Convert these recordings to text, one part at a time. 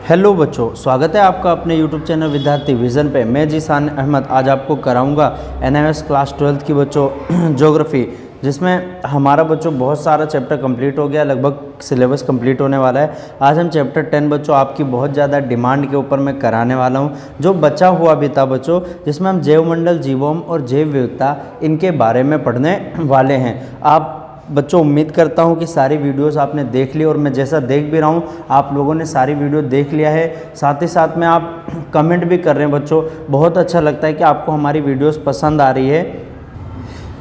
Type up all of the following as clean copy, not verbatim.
Hello बच्चों, स्वागत है आपका अपने YouTube चैनल विद्यार्थी विज़न पे। मैं जीशान अहमद आज आपको कराऊंगा NIOS क्लास 12th की बच्चों ज्योग्राफी, जिसमें हमारा बच्चों बहुत सारा चैप्टर कंप्लीट हो गया, लगभग सिलेबस कंप्लीट होने वाला है। आज हम चैप्टर 10 बच्चों आपकी बहुत ज़्यादा डिमांड के ऊपर मैं कराने वाला हूँ, जो बचा हुआ भी था बच्चों, जिसमें हम जैवमंडल, जीवोम और जैव विविधता इनके बारे में पढ़ने वाले हैं। आप बच्चों उम्मीद करता हूं कि सारी वीडियोस आपने देख ली, और मैं जैसा देख भी रहा हूं आप लोगों ने सारी वीडियो देख लिया है। साथ ही साथ में आप कमेंट भी कर रहे हैं बच्चों, बहुत अच्छा लगता है कि आपको हमारी वीडियोस पसंद आ रही है।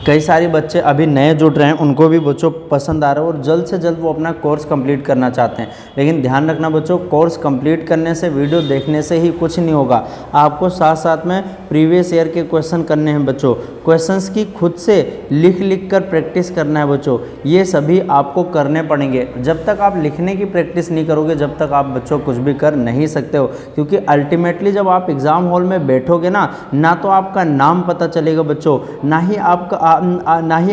कई सारे बच्चे अभी नए जुड़ रहे हैं, उनको भी बच्चों पसंद आ रहा है और जल्द से जल्द वो अपना कोर्स कंप्लीट करना चाहते हैं। लेकिन ध्यान रखना बच्चों, कोर्स कंप्लीट करने से, वीडियो देखने से ही कुछ नहीं होगा। आपको साथ साथ में प्रीवियस ईयर के क्वेश्चन करने हैं बच्चों, क्वेश्चंस की खुद से लिख कर प्रैक्टिस करना है बच्चों। ये सभी आपको करने पड़ेंगे। जब तक आप लिखने की प्रैक्टिस नहीं करोगे, जब तक आप बच्चों कुछ भी कर नहीं सकते हो, क्योंकि अल्टीमेटली जब आप एग्ज़ाम हॉल में बैठोगे ना तो आपका नाम पता चलेगा बच्चों, ना ही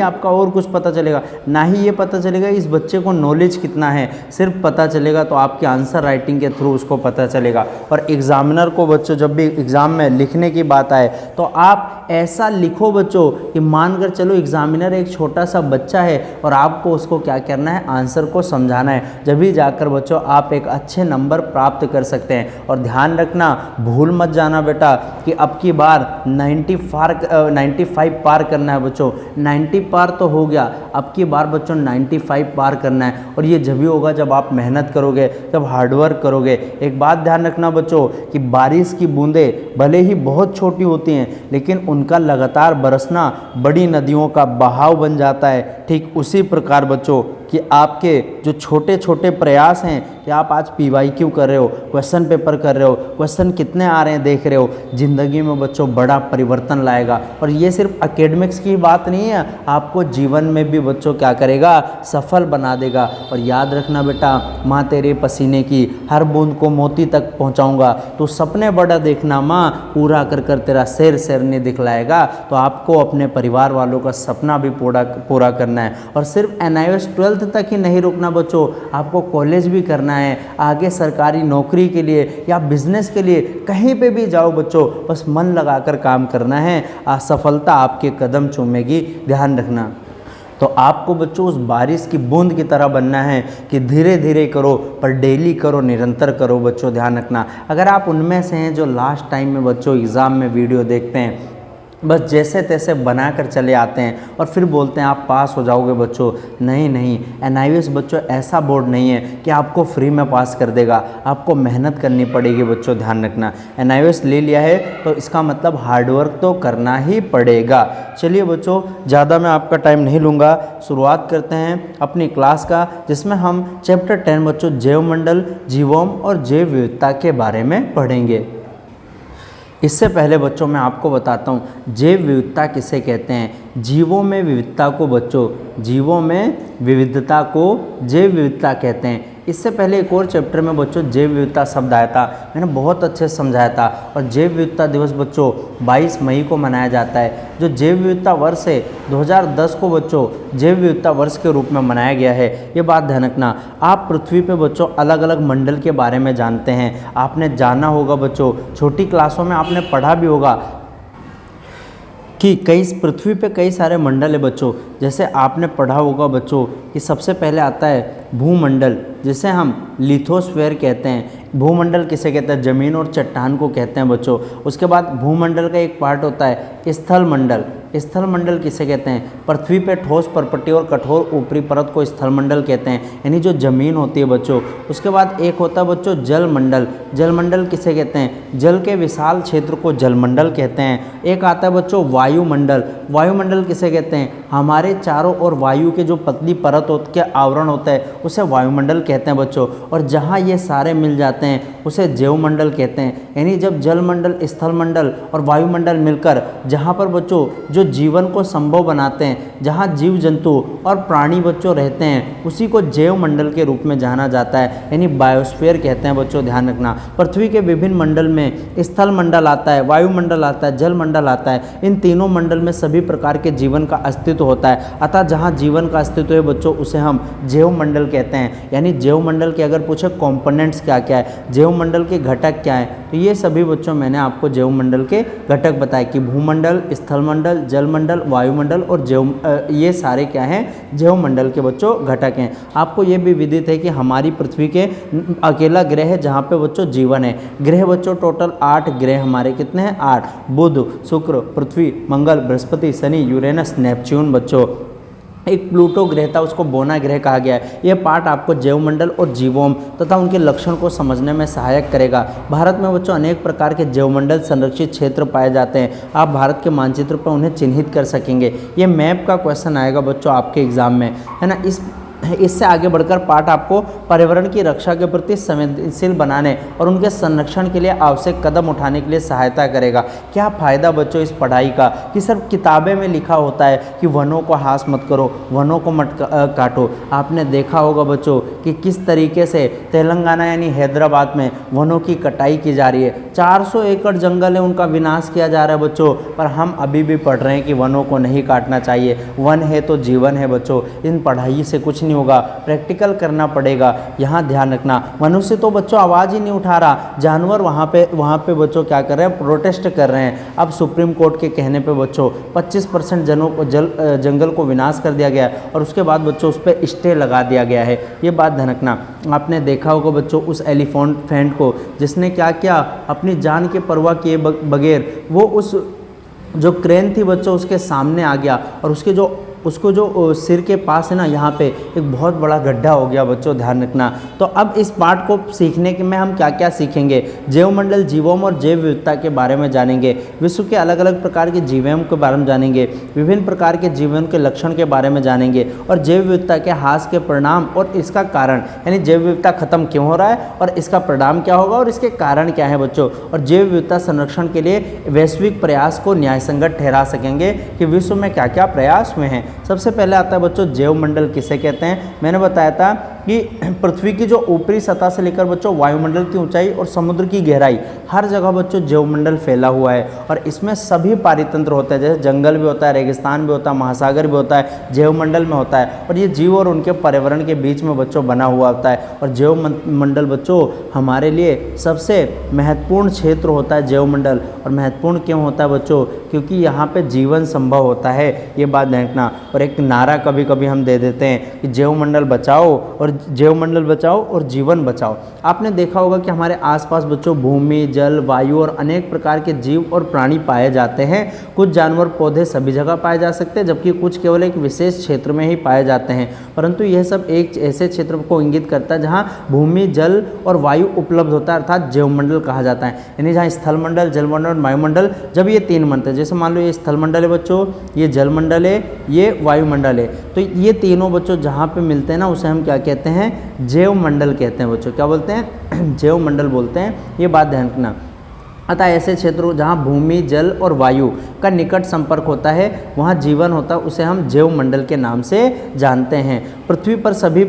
आपका और कुछ पता चलेगा, ना ही ये पता चलेगा इस बच्चे को नॉलेज कितना है। सिर्फ पता चलेगा तो आपके आंसर राइटिंग के थ्रू उसको पता चलेगा। और एग्जामिनर को बच्चों जब भी एग्ज़ाम में लिखने की बात आए तो आप ऐसा लिखो बच्चों कि मानकर चलो एग्जामिनर एक छोटा सा बच्चा है और आपको उसको क्या करना है, आंसर को समझाना है। जब भी जाकर बच्चों आप एक अच्छे नंबर प्राप्त कर सकते हैं। और ध्यान रखना, भूल मत जाना बेटा कि अब की बार 95 पार करना है बच्चों। 90 पार तो हो गया, अब की बार बच्चों 95 पार करना है। और ये जब भी होगा जब आप मेहनत करोगे, जब हार्डवर्क करोगे। एक बात ध्यान रखना बच्चों कि बारिश की बूंदें भले ही बहुत छोटी होती हैं, लेकिन उनका लगातार बरसना बड़ी नदियों का बहाव बन जाता है। ठीक उसी प्रकार बच्चों कि आपके जो छोटे छोटे प्रयास हैं कि आप आज PYQ कर रहे हो, क्वेश्चन पेपर कर रहे हो, क्वेश्चन कितने आ रहे हैं देख रहे हो, ज़िंदगी में बच्चों बड़ा परिवर्तन लाएगा। और ये सिर्फ एकेडमिक्स की बात नहीं है, आपको जीवन में भी बच्चों क्या करेगा, सफल बना देगा। और याद रखना बेटा, माँ तेरे पसीने की हर बूंद को मोती तक पहुँचाऊँगा। तो सपने बड़ा देखना माँ, पूरा कर तेरा शेर नहीं दिखलाएगा। तो आपको अपने परिवार वालों का सपना भी पूरा करना है। और सिर्फ NIOS 12th तक ही नहीं रुकना बच्चों, आपको कॉलेज भी करना है, आगे सरकारी नौकरी के लिए या बिजनेस के लिए कहीं पे भी जाओ बच्चों, बस मन लगाकर काम करना है, असफलता आपके कदम चूमेगी, ध्यान रखना। तो आपको बच्चों उस बारिश की बूंद की तरह बनना है कि धीरे धीरे करो पर डेली करो, निरंतर करो बच्चों, ध्यान रखना। अगर आप उनमें से हैं जो लास्ट टाइम में बच्चों एग्ज़ाम में वीडियो देखते हैं, बस जैसे तैसे बनाकर चले आते हैं और फिर बोलते हैं आप पास हो जाओगे बच्चों, नहीं, NIOS बच्चों ऐसा बोर्ड नहीं है कि आपको फ्री में पास कर देगा। आपको मेहनत करनी पड़ेगी बच्चों, ध्यान रखना। NIOS ले लिया है तो इसका मतलब हार्डवर्क तो करना ही पड़ेगा। चलिए बच्चों, ज़्यादा मैं आपका टाइम नहीं लूँगा, शुरुआत करते हैं अपनी क्लास का, जिसमें हम चैप्टर 10 बच्चों जैवमंडल, जीवोम और जैव विविधता के बारे में पढ़ेंगे। इससे पहले बच्चों मैं आपको बताता हूँ जैव विविधता किसे कहते हैं। जीवों में विविधता को बच्चों, जीवों में विविधता को जैव विविधता कहते हैं। इससे पहले एक और चैप्टर में बच्चों जैव विविधता शब्द आया था, मैंने बहुत अच्छे से समझाया था। और जैव विविधता दिवस बच्चों 22 मई को मनाया जाता है। जो जैव विविधता वर्ष है 2010 को बच्चों जैव विविधता वर्ष के रूप में मनाया गया है। ये बात ध्यान रखना। आप पृथ्वी पे बच्चों अलग अलग मंडल के बारे में जानते हैं, आपने जाना होगा बच्चों, छोटी क्लासों में आपने पढ़ा भी होगा कि पृथ्वी पे कई सारे मंडल है बच्चों। जैसे आपने पढ़ा होगा बच्चों कि सबसे पहले आता है भूमंडल, जिसे हम लिथोस्फीयर कहते हैं। भूमंडल किसे कहते हैं, ज़मीन और चट्टान को कहते हैं बच्चों। उसके बाद भूमंडल का एक पार्ट होता है स्थल मंडल। स्थल मंडल किसे कहते हैं, पृथ्वी पे ठोस परपटी और कठोर ऊपरी परत को स्थल मंडल कहते हैं, यानी जो ज़मीन होती है बच्चों। उसके बाद एक होता है बच्चों जल मंडल। जल मंडल किसे कहते हैं, जल के विशाल क्षेत्र को जलमंडल कहते हैं। एक आता है बच्चों वायुमंडल। वायुमंडल किसे कहते हैं, हमारे चारों ओर वायु के जो पतली परत के आवरण होता है उसे वायुमंडल कहते हैं बच्चों। और जहाँ ये सारे मिल जाते हैं उसे जैवमंडल कहते हैं। यानी जब जल मंडल, स्थल मंडल और वायुमंडल मिलकर जहाँ पर बच्चों जो जीवन को संभव बनाते हैं, जहाँ जीव जंतु और प्राणी बच्चों रहते हैं, उसी को जैव मंडल के रूप में जाना जाता है, यानी बायोस्फीयर कहते हैं बच्चों, ध्यान रखना। पृथ्वी के विभिन्न मंडल में स्थल मंडल आता है, वायुमंडल आता है, जल मंडल आता है। इन तीनों मंडल में सभी प्रकार के जीवन का अस्तित्व होता है, अतः जहाँ जीवन का अस्तित्व है बच्चों उसे हम जैव मंडल कहते हैं। यानी जैव मंडल के अगर पूछे कंपोनेंट्स क्या क्या है, जैव मंडल के घटक क्या है, तो ये सभी बच्चों मैंने आपको जैव मंडल के घटक बताए कि भूमंडल, स्थल मंडल, जल मंडल, वायुमंडल और ये सारे क्या हैं, जैव मंडल के बच्चों घटक हैं। आपको ये भी विदित है कि हमारी पृथ्वी के अकेला ग्रह है जहाँ पे बच्चों जीवन है। ग्रह बच्चों टोटल 8 ग्रह हमारे कितने हैं, 8। बुध, शुक्र, पृथ्वी, मंगल, बृहस्पति, शनि, यूरेनस, नेपच्यून बच्चों। एक प्लूटो ग्रह था, उसको बोना ग्रह कहा गया है। यह पाठ आपको जैवमंडल और जीवोम तथा उनके लक्षण को समझने में सहायक करेगा। भारत में बच्चों अनेक प्रकार के जैवमंडल संरक्षित क्षेत्र पाए जाते हैं। आप भारत के मानचित्र पर उन्हें चिन्हित कर सकेंगे। ये मैप का क्वेश्चन आएगा बच्चों आपके एग्जाम में, है ना। इससे आगे बढ़कर पाठ आपको पर्यावरण की रक्षा के प्रति संवेदनशील बनाने और उनके संरक्षण के लिए आवश्यक कदम उठाने के लिए सहायता करेगा। क्या फ़ायदा बच्चों इस पढ़ाई का कि सिर्फ किताबें में लिखा होता है कि वनों को हास मत करो, वनों को मत काटो। आपने देखा होगा बच्चों कि किस तरीके से तेलंगाना यानी हैदराबाद में वनों की कटाई की जा रही है। 400 एकड़ जंगल है, उनका विनाश किया जा रहा है बच्चों, पर हम अभी भी पढ़ रहे हैं कि वनों को नहीं काटना चाहिए। वन है तो जीवन है बच्चों। इन पढ़ाई से कुछ नहीं होगा, प्रैक्टिकल करना पड़ेगा। यहाँ ध्यान रखना, मनुष्य तो बच्चों आवाज़ ही नहीं उठा रहा, जानवर वहाँ पे बच्चों क्या कर रहे हैं, प्रोटेस्ट कर रहे हैं। अब सुप्रीम कोर्ट के कहने पे बच्चों 25% जंगल को विनाश कर दिया गया और उसके बाद बच्चों उस पर स्टे लगा दिया गया है। ये बात ध्यान रखना। आपने देखा होगा बच्चों उस एलिफेंट को जिसने क्या किया, अपनी जान की परवाह किए बगैर वो उस जो क्रेन थी बच्चों उसके सामने आ गया और उसको जो सिर के पास है ना, यहाँ पे एक बहुत बड़ा गड्ढा हो गया बच्चों, ध्यान रखना। तो अब इस पाठ को सीखने के में हम क्या क्या सीखेंगे, जैवमंडल, जीवोम और जैव विविधता के बारे में जानेंगे। विश्व के अलग अलग प्रकार के जीवोम के बारे में जानेंगे, विभिन्न प्रकार के जीवन के लक्षण के बारे में जानेंगे और जैव विविधता के ह्रास के परिणाम और इसका कारण, यानी जैव विविधता खत्म क्यों हो रहा है और इसका परिणाम क्या होगा और इसके कारण क्या है बच्चों। और जैव विविधता संरक्षण के लिए वैश्विक प्रयास को न्यायसंगत ठहरा सकेंगे कि विश्व में क्या क्या प्रयास हुए हैं। सबसे पहले आता है बच्चों जैवमंडल किसे कहते हैं। मैंने बताया था कि पृथ्वी की जो ऊपरी सतह से लेकर बच्चों वायुमंडल की ऊंचाई और समुद्र की गहराई, हर जगह बच्चों जैवमंडल फैला हुआ है और इसमें सभी पारितंत्र होते हैं, जैसे जंगल भी होता है, रेगिस्तान भी होता है, महासागर भी होता है, जैवमंडल में होता है। और ये जीव और उनके पर्यावरण के बीच में बच्चों बना हुआ होता है। और जैवमंडल बच्चों हमारे लिए सबसे महत्वपूर्ण क्षेत्र होता है जैवमंडल। और महत्वपूर्ण क्यों होता है बच्चों, क्योंकि यहाँ पे जीवन संभव होता है, ये बात देखना। और एक नारा कभी कभी हम दे देते हैं कि जैवमंडल बचाओ और जीवन बचाओ। आपने देखा होगा कि हमारे आसपास बच्चों भूमि, जल, वायु और अनेक प्रकार के जीव और प्राणी पाए जाते हैं। कुछ जानवर पौधे सभी जगह पाए जा सकते हैं, जबकि कुछ केवल एक विशेष क्षेत्र में ही पाए जाते हैं। परंतु यह सब एक ऐसे क्षेत्र को इंगित करता है जहाँ भूमि, जल और वायु उपलब्ध होता है, अर्थात जैवमंडल कहा जाता है। यानी जहाँ स्थलमंडल, जलमंडल और वायुमंडल, जब ये तीन बनते हैं, जैसे मान लो ये स्थलमंडल है बच्चों, ये जलमंडल है, ये वायुमंडल है, तो ये तीनों बच्चों जहाँ पे मिलते हैं ना उसे हम क्या कहते हैं, जैवमंडल कहते हैं बच्चों। क्या बोलते हैं, जैवमंडल बोलते हैं। ये बात ध्यान रखना। अतः ऐसे क्षेत्रों जहाँ भूमि, जल और वायु का निकट संपर्क होता है, वहाँ जीवन होता है, उसे हम जैवमंडल के नाम से जानते हैं। पृथ्वी पर सभी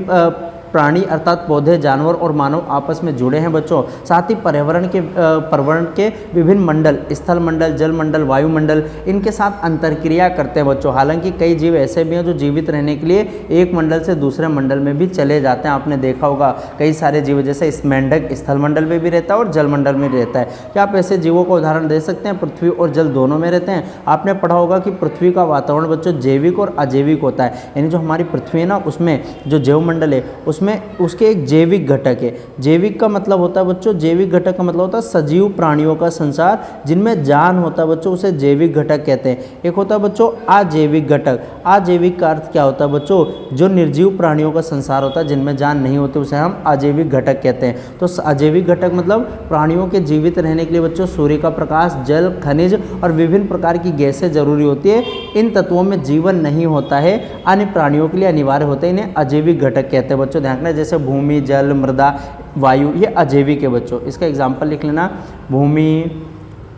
प्राणी अर्थात पौधे, जानवर और मानव आपस में जुड़े हैं बच्चों। साथ ही पर्यावरण के विभिन्न मंडल, स्थल मंडल, जल मंडल, वायुमंडल, इनके साथ अंतरक्रिया करते हैं बच्चों। हालांकि कई जीव ऐसे भी हैं जो जीवित रहने के लिए एक मंडल से दूसरे मंडल में भी चले जाते हैं। आपने देखा होगा कई सारे जीव, जैसे मेंढक स्थल मंडल में भी रहता है और जल मंडल में रहता है। क्या आप ऐसे जीवों को उदाहरण दे सकते हैं, पृथ्वी और जल दोनों में रहते हैं। आपने पढ़ा होगा कि पृथ्वी का वातावरण बच्चों जैविक और अजैविक होता है। यानी जो हमारी पृथ्वी है ना, उसमें जो जैवमंडल है उसमें उसके एक जैविक घटक है। जैविक का मतलब होता है बच्चों, जैविक घटक का मतलब होता है सजीव प्राणियों का संसार जिनमें जान होता है बच्चों, उसे जैविक घटक कहते हैं। एक होता है बच्चों अजैविक घटक। अजैविक का अर्थ क्या होता है बच्चों, जो निर्जीव प्राणियों का संसार होता है जिनमें जान नहीं होती, उसे हम अजैविक घटक कहते हैं। तो अजैविक घटक मतलब प्राणियों के जीवित रहने के लिए बच्चों सूर्य का प्रकाश, जल, खनिज और विभिन्न प्रकार की गैसें जरूरी होती है। इन तत्वों में जीवन नहीं होता है, अन्य प्राणियों के लिए अनिवार्य होते हैं, इन्हें अजैविक घटक कहते हैं बच्चों। ध्यान रखना, जैसे भूमि, जल, मृदा, वायु, ये अजैविक है बच्चों। इसका एग्जाम्पल लिख लेना, भूमि,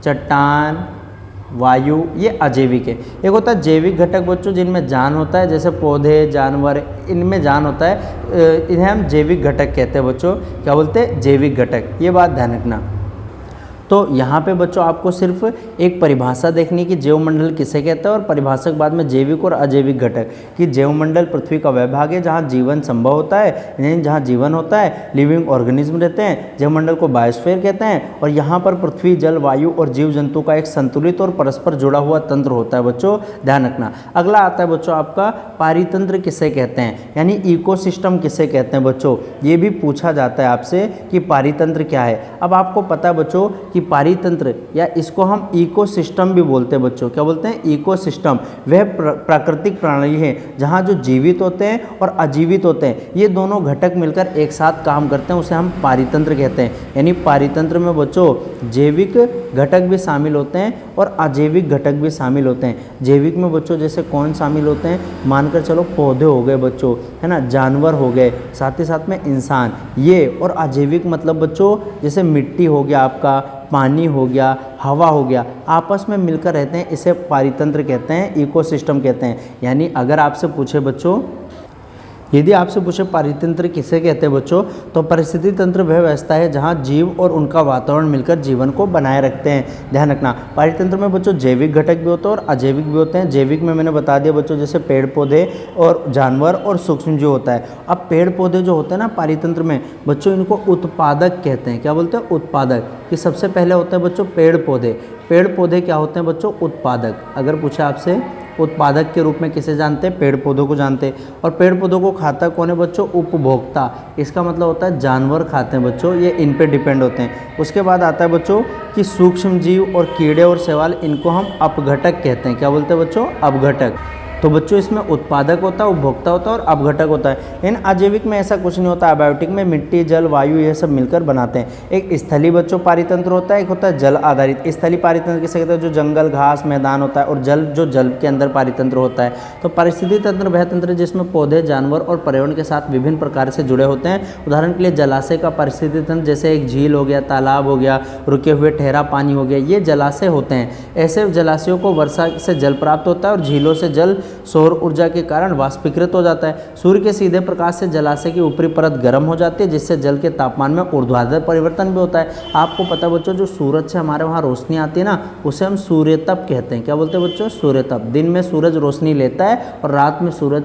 चट्टान, वायु, ये अजैविक है। एक होता है जैविक घटक बच्चों जिनमें जान होता है, जैसे पौधे, जानवर, इनमें जान होता है, इन्हें हम जैविक घटक कहते हैं बच्चों। क्या बोलते हैं? जैविक घटक। ये बात ध्यान रखना। तो यहाँ पे बच्चों आपको सिर्फ एक परिभाषा देखनी कि जैवमंडल किसे कहते हैं और परिभाषा के बाद में जैविक और अजैविक घटक कि जैवमंडल पृथ्वी का वह भाग है जहाँ जीवन संभव होता है, यानी जहाँ जीवन होता है, लिविंग ऑर्गेनिज्म रहते हैं। जैवमंडल को बायोस्फीयर कहते हैं और यहाँ पर पृथ्वी, जल, वायु और जीव जंतु का एक संतुलित और परस्पर जुड़ा हुआ तंत्र होता है बच्चों, ध्यान रखना। अगला आता है बच्चों आपका पारितंत्र किसे कहते हैं, यानी इकोसिस्टम किसे कहते हैं बच्चों। ये भी पूछा जाता है आपसे कि पारितंत्र क्या है। अब आपको पता है बच्चों कि पारितंत्र या इसको हम इकोसिस्टम भी बोलते हैं बच्चों। क्या बोलते हैं? इकोसिस्टम। वह प्राकृतिक प्रणाली है जहाँ जो जीवित होते हैं और अजीवित होते हैं, ये दोनों घटक मिलकर एक साथ काम करते हैं, उसे हम पारितंत्र कहते हैं। यानी पारितंत्र में बच्चों जैविक घटक भी शामिल होते हैं और अजैविक घटक भी शामिल होते हैं। जैविक में बच्चों जैसे कौन शामिल होते हैं, मानकर चलो पौधे हो गए बच्चों, है ना, जानवर हो गए, साथ ही साथ में इंसान, ये। और अजैविक मतलब बच्चों जैसे मिट्टी हो गया आपका, पानी हो गया, हवा हो गया, आपस में मिलकर रहते हैं, इसे पारितंत्र कहते हैं, इकोसिस्टम कहते हैं। यानी अगर आपसे पूछे बच्चों, यदि आपसे पूछे पारितंत्र किसे कहते हैं बच्चों, तो परिस्थिति तंत्र वह व्यवस्था है जहां जीव और उनका वातावरण मिलकर जीवन को बनाए रखते हैं। ध्यान रखना, पारितंत्र में बच्चों जैविक घटक भी होते हैं और अजैविक भी होते हैं। जैविक में मैंने बता दिया बच्चों जैसे पेड़ पौधे और जानवर और सूक्ष्म जीव होता है। अब पेड़ पौधे जो होते हैं ना पारितंत्र में बच्चों, इनको उत्पादक कहते हैं। क्या बोलते हैं? उत्पादक। कि सबसे पहले होते हैं बच्चों पेड़ पौधे। पेड़ पौधे क्या होते हैं बच्चों? उत्पादक। अगर पूछा आपसे उत्पादक के रूप में किसे जानते हैं? पेड़ पौधों को जानते हैं। और पेड़ पौधों को खाता कौन है बच्चों? उपभोक्ता। इसका मतलब होता है जानवर खाते हैं बच्चों, ये इन पे डिपेंड होते हैं। उसके बाद आता है बच्चों कि सूक्ष्म जीव और कीड़े और शैवाल, इनको हम अपघटक कहते हैं। क्या बोलते हैं बच्चों? अपघटक। तो बच्चों इसमें उत्पादक होता है, उपभोक्ता होता है और अपघटक होता है। इन अजैविक में ऐसा कुछ नहीं होता। अबायोटिक में मिट्टी, जल, वायु ये सब मिलकर बनाते हैं। एक स्थलीय बच्चों पारितंत्र होता है, एक होता है जल आधारित। स्थलीय पारितंत्र किसे कहते हैं? जो जंगल, घास, मैदान होता है, और जल जो जल के अंदर पारितंत्र होता है। तो पारिस्थितिकी तंत्र वह तंत्र जिसमें पौधे, जानवर और पर्यावरण के साथ विभिन्न प्रकार से जुड़े होते हैं। उदाहरण के लिए जलाशय का पारिस्थितिकी तंत्र जैसे एक झील हो गया, तालाब हो गया, रुके हुए ठहरा पानी हो गया, ये जलाशय होते हैं। ऐसे जलाशयों को वर्षा से जल प्राप्त होता है और झीलों से जल सौर ऊर्जा के कारण वाष्पीकृत हो जाता है। सूर्य के सीधे प्रकाश से जलाशय की ऊपरी परत गर्म हो जाती है, जिससे जल के तापमान में ऊर्ध्वाधर परिवर्तन भी होता है। आपको पता है बच्चों, जो सूरज से हमारे वहाँ रोशनी आती है ना, उसे हम सूर्यतप कहते हैं। क्या बोलते हैं बच्चों? सूर्यतप। दिन में सूरज रोशनी लेता है और रात में सूरज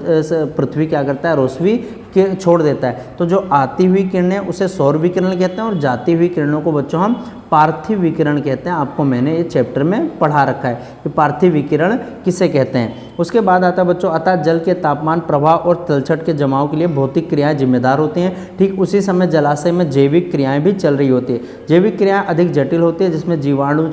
पृथ्वी क्या करता है? रोशनी छोड़ देता है। तो जो आती हुई किरणें उसे सौर विकिरण कहते हैं और जाती हुई किरणों को बच्चों हम पार्थिव विकिरण कहते हैं। आपको मैंने ये चैप्टर में पढ़ा रखा है कि पार्थिव विकिरण किसे कहते हैं। उसके बाद आता है बच्चों, अतः जल के तापमान, प्रवाह और तलछट के जमाव के लिए भौतिक क्रियाएं जिम्मेदार होती हैं। ठीक उसी समय जलाशय में जैविक क्रियाएं भी चल रही होती है। जैविक क्रियाएं अधिक जटिल होती है, जिसमें जीवाणु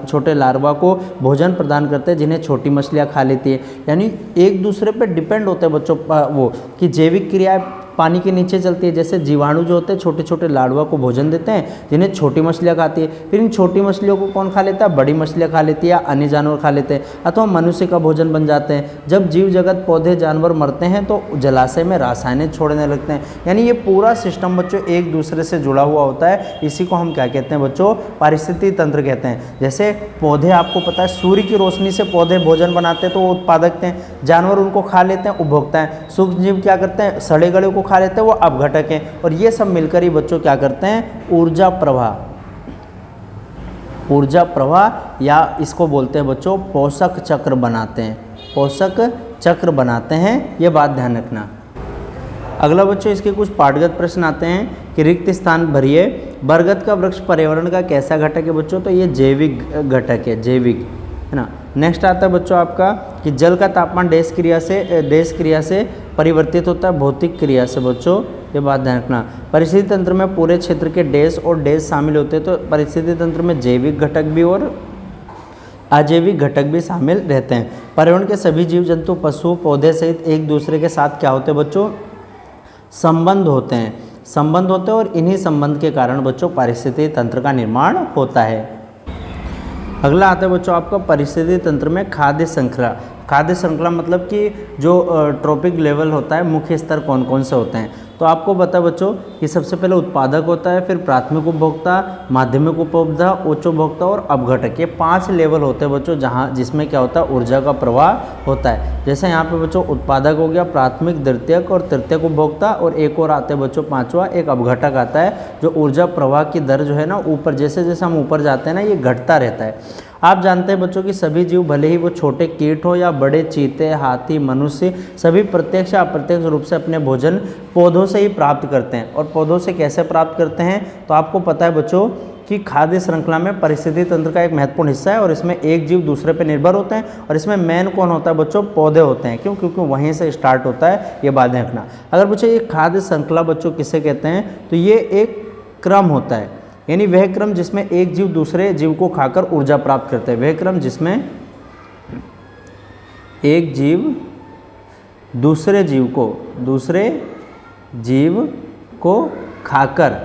छोटे लार्वा को भोजन प्रदान करते हैं, जिन्हें छोटी मछलियाँ खा लेती है। यानी एक दूसरे पर डिपेंड होते हैं बच्चों वो कि जैविक क्रिया पानी के नीचे चलती है। जैसे जीवाणु जो होते हैं छोटे छोटे लार्वा को भोजन देते हैं, जिन्हें छोटी मछलियाँ खाती है। फिर इन छोटी मछलियों को कौन खा लेता है? बड़ी मछलियाँ खा लेती है या अन्य जानवर खा लेते हैं, अथवा मनुष्य का भोजन बन जाते हैं। जब जीव जगत, पौधे, जानवर मरते हैं तो जलाशय में रासायनिक छोड़ने लगते हैं। यानी ये पूरा सिस्टम बच्चों एक दूसरे से जुड़ा हुआ होता है। इसी को हम क्या कहते हैं बच्चों? पारिस्थितिकी तंत्र कहते हैं। जैसे पौधे, आपको पता है सूर्य की रोशनी से पौधे भोजन बनाते हैं तो वो उत्पादक हैं। जानवर उनको खा लेते हैं, उपभोक्ता हैं। सूक्ष्म जीव क्या करते हैं? सड़े गले को खा लेते हैं, वो अपघटक हैं। और ये सब मिलकर ही बच्चों क्या करते हैं? ऊर्जा प्रवाह या इसको बोलते हैं बच्चों पोषक चक्र बनाते हैं। पोषक चक्र बनाते हैं, ये बात ध्यान रखना। अगला बच्चों इसके कुछ पाठगत प्रश्न आते हैं कि रिक्त स्थान भरिए। बरगद का वृक्ष पर्यावरण का कैसा घटक है बच्चों? तो ये जैविक घटक है, जैविक, है ना। नेक्स्ट आता है बच्चों आपका कि जल का तापमान देश क्रिया से परिवर्तित होता है, भौतिक क्रिया से बच्चों, ये बात ध्यान रखना। परिस्थिति तंत्र में पूरे क्षेत्र के डैश और डैश शामिल होते हैं। तो परिस्थिति तंत्र में जैविक घटक भी और अजैविक घटक भी शामिल रहते हैं। पर्यावरण के सभी जीव जंतु, पशु, पौधे सहित एक दूसरे के साथ क्या होते हैं बच्चों? संबंध होते हैं और इन्हीं संबंध के कारण बच्चों पारिस्थितिकी तंत्र का निर्माण होता है। अगला आता है बच्चों आपका परिस्थितिकी तंत्र में खाद्य श्रृंखला मतलब कि जो ट्रॉपिक लेवल होता है, मुख्य स्तर कौन कौन से होते हैं। तो आपको पता है बच्चों कि सबसे पहले उत्पादक होता है, फिर प्राथमिक उपभोक्ता, माध्यमिक उपभोक्ता, उच्च उपभोक्ता और अपघटक। ये 5 लेवल होते हैं बच्चों जिसमें क्या होता है, ऊर्जा का प्रवाह होता है। जैसे यहाँ पे बच्चों उत्पादक हो गया, प्राथमिक, द्वितीयक और तृतीयक उपभोक्ता, और एक और आते हैं बच्चों 5वां, एक अपघटक आता है, जो ऊर्जा प्रवाह की दर जो है ना ऊपर, जैसे जैसे हम ऊपर जाते हैं ना ये घटता रहता है। आप जानते हैं बच्चों कि सभी जीव, भले ही वो छोटे कीट हो या बड़े चीते, हाथी, मनुष्य, सभी प्रत्यक्ष या अप्रत्यक्ष रूप से अपने भोजन पौधों से ही प्राप्त करते हैं। और पौधों से कैसे प्राप्त करते हैं, तो आपको पता है बच्चों कि खाद्य श्रृंखला में पारिस्थितिकी तंत्र का एक महत्वपूर्ण हिस्सा है, और इसमें एक जीव दूसरे पर निर्भर होते हैं, और इसमें मेन कौन होता है बच्चों, पौधे होते हैं। क्यों? क्योंकि वहीं से स्टार्ट होता है, ये बात रखना। अगर बच्चों ये खाद्य श्रृंखला बच्चों किसे कहते हैं, तो ये एक क्रम होता है, यानी वह क्रम जिसमें एक जीव दूसरे जीव को खाकर ऊर्जा प्राप्त करते हैं। वह क्रम जिसमें एक जीव दूसरे जीव को खाकर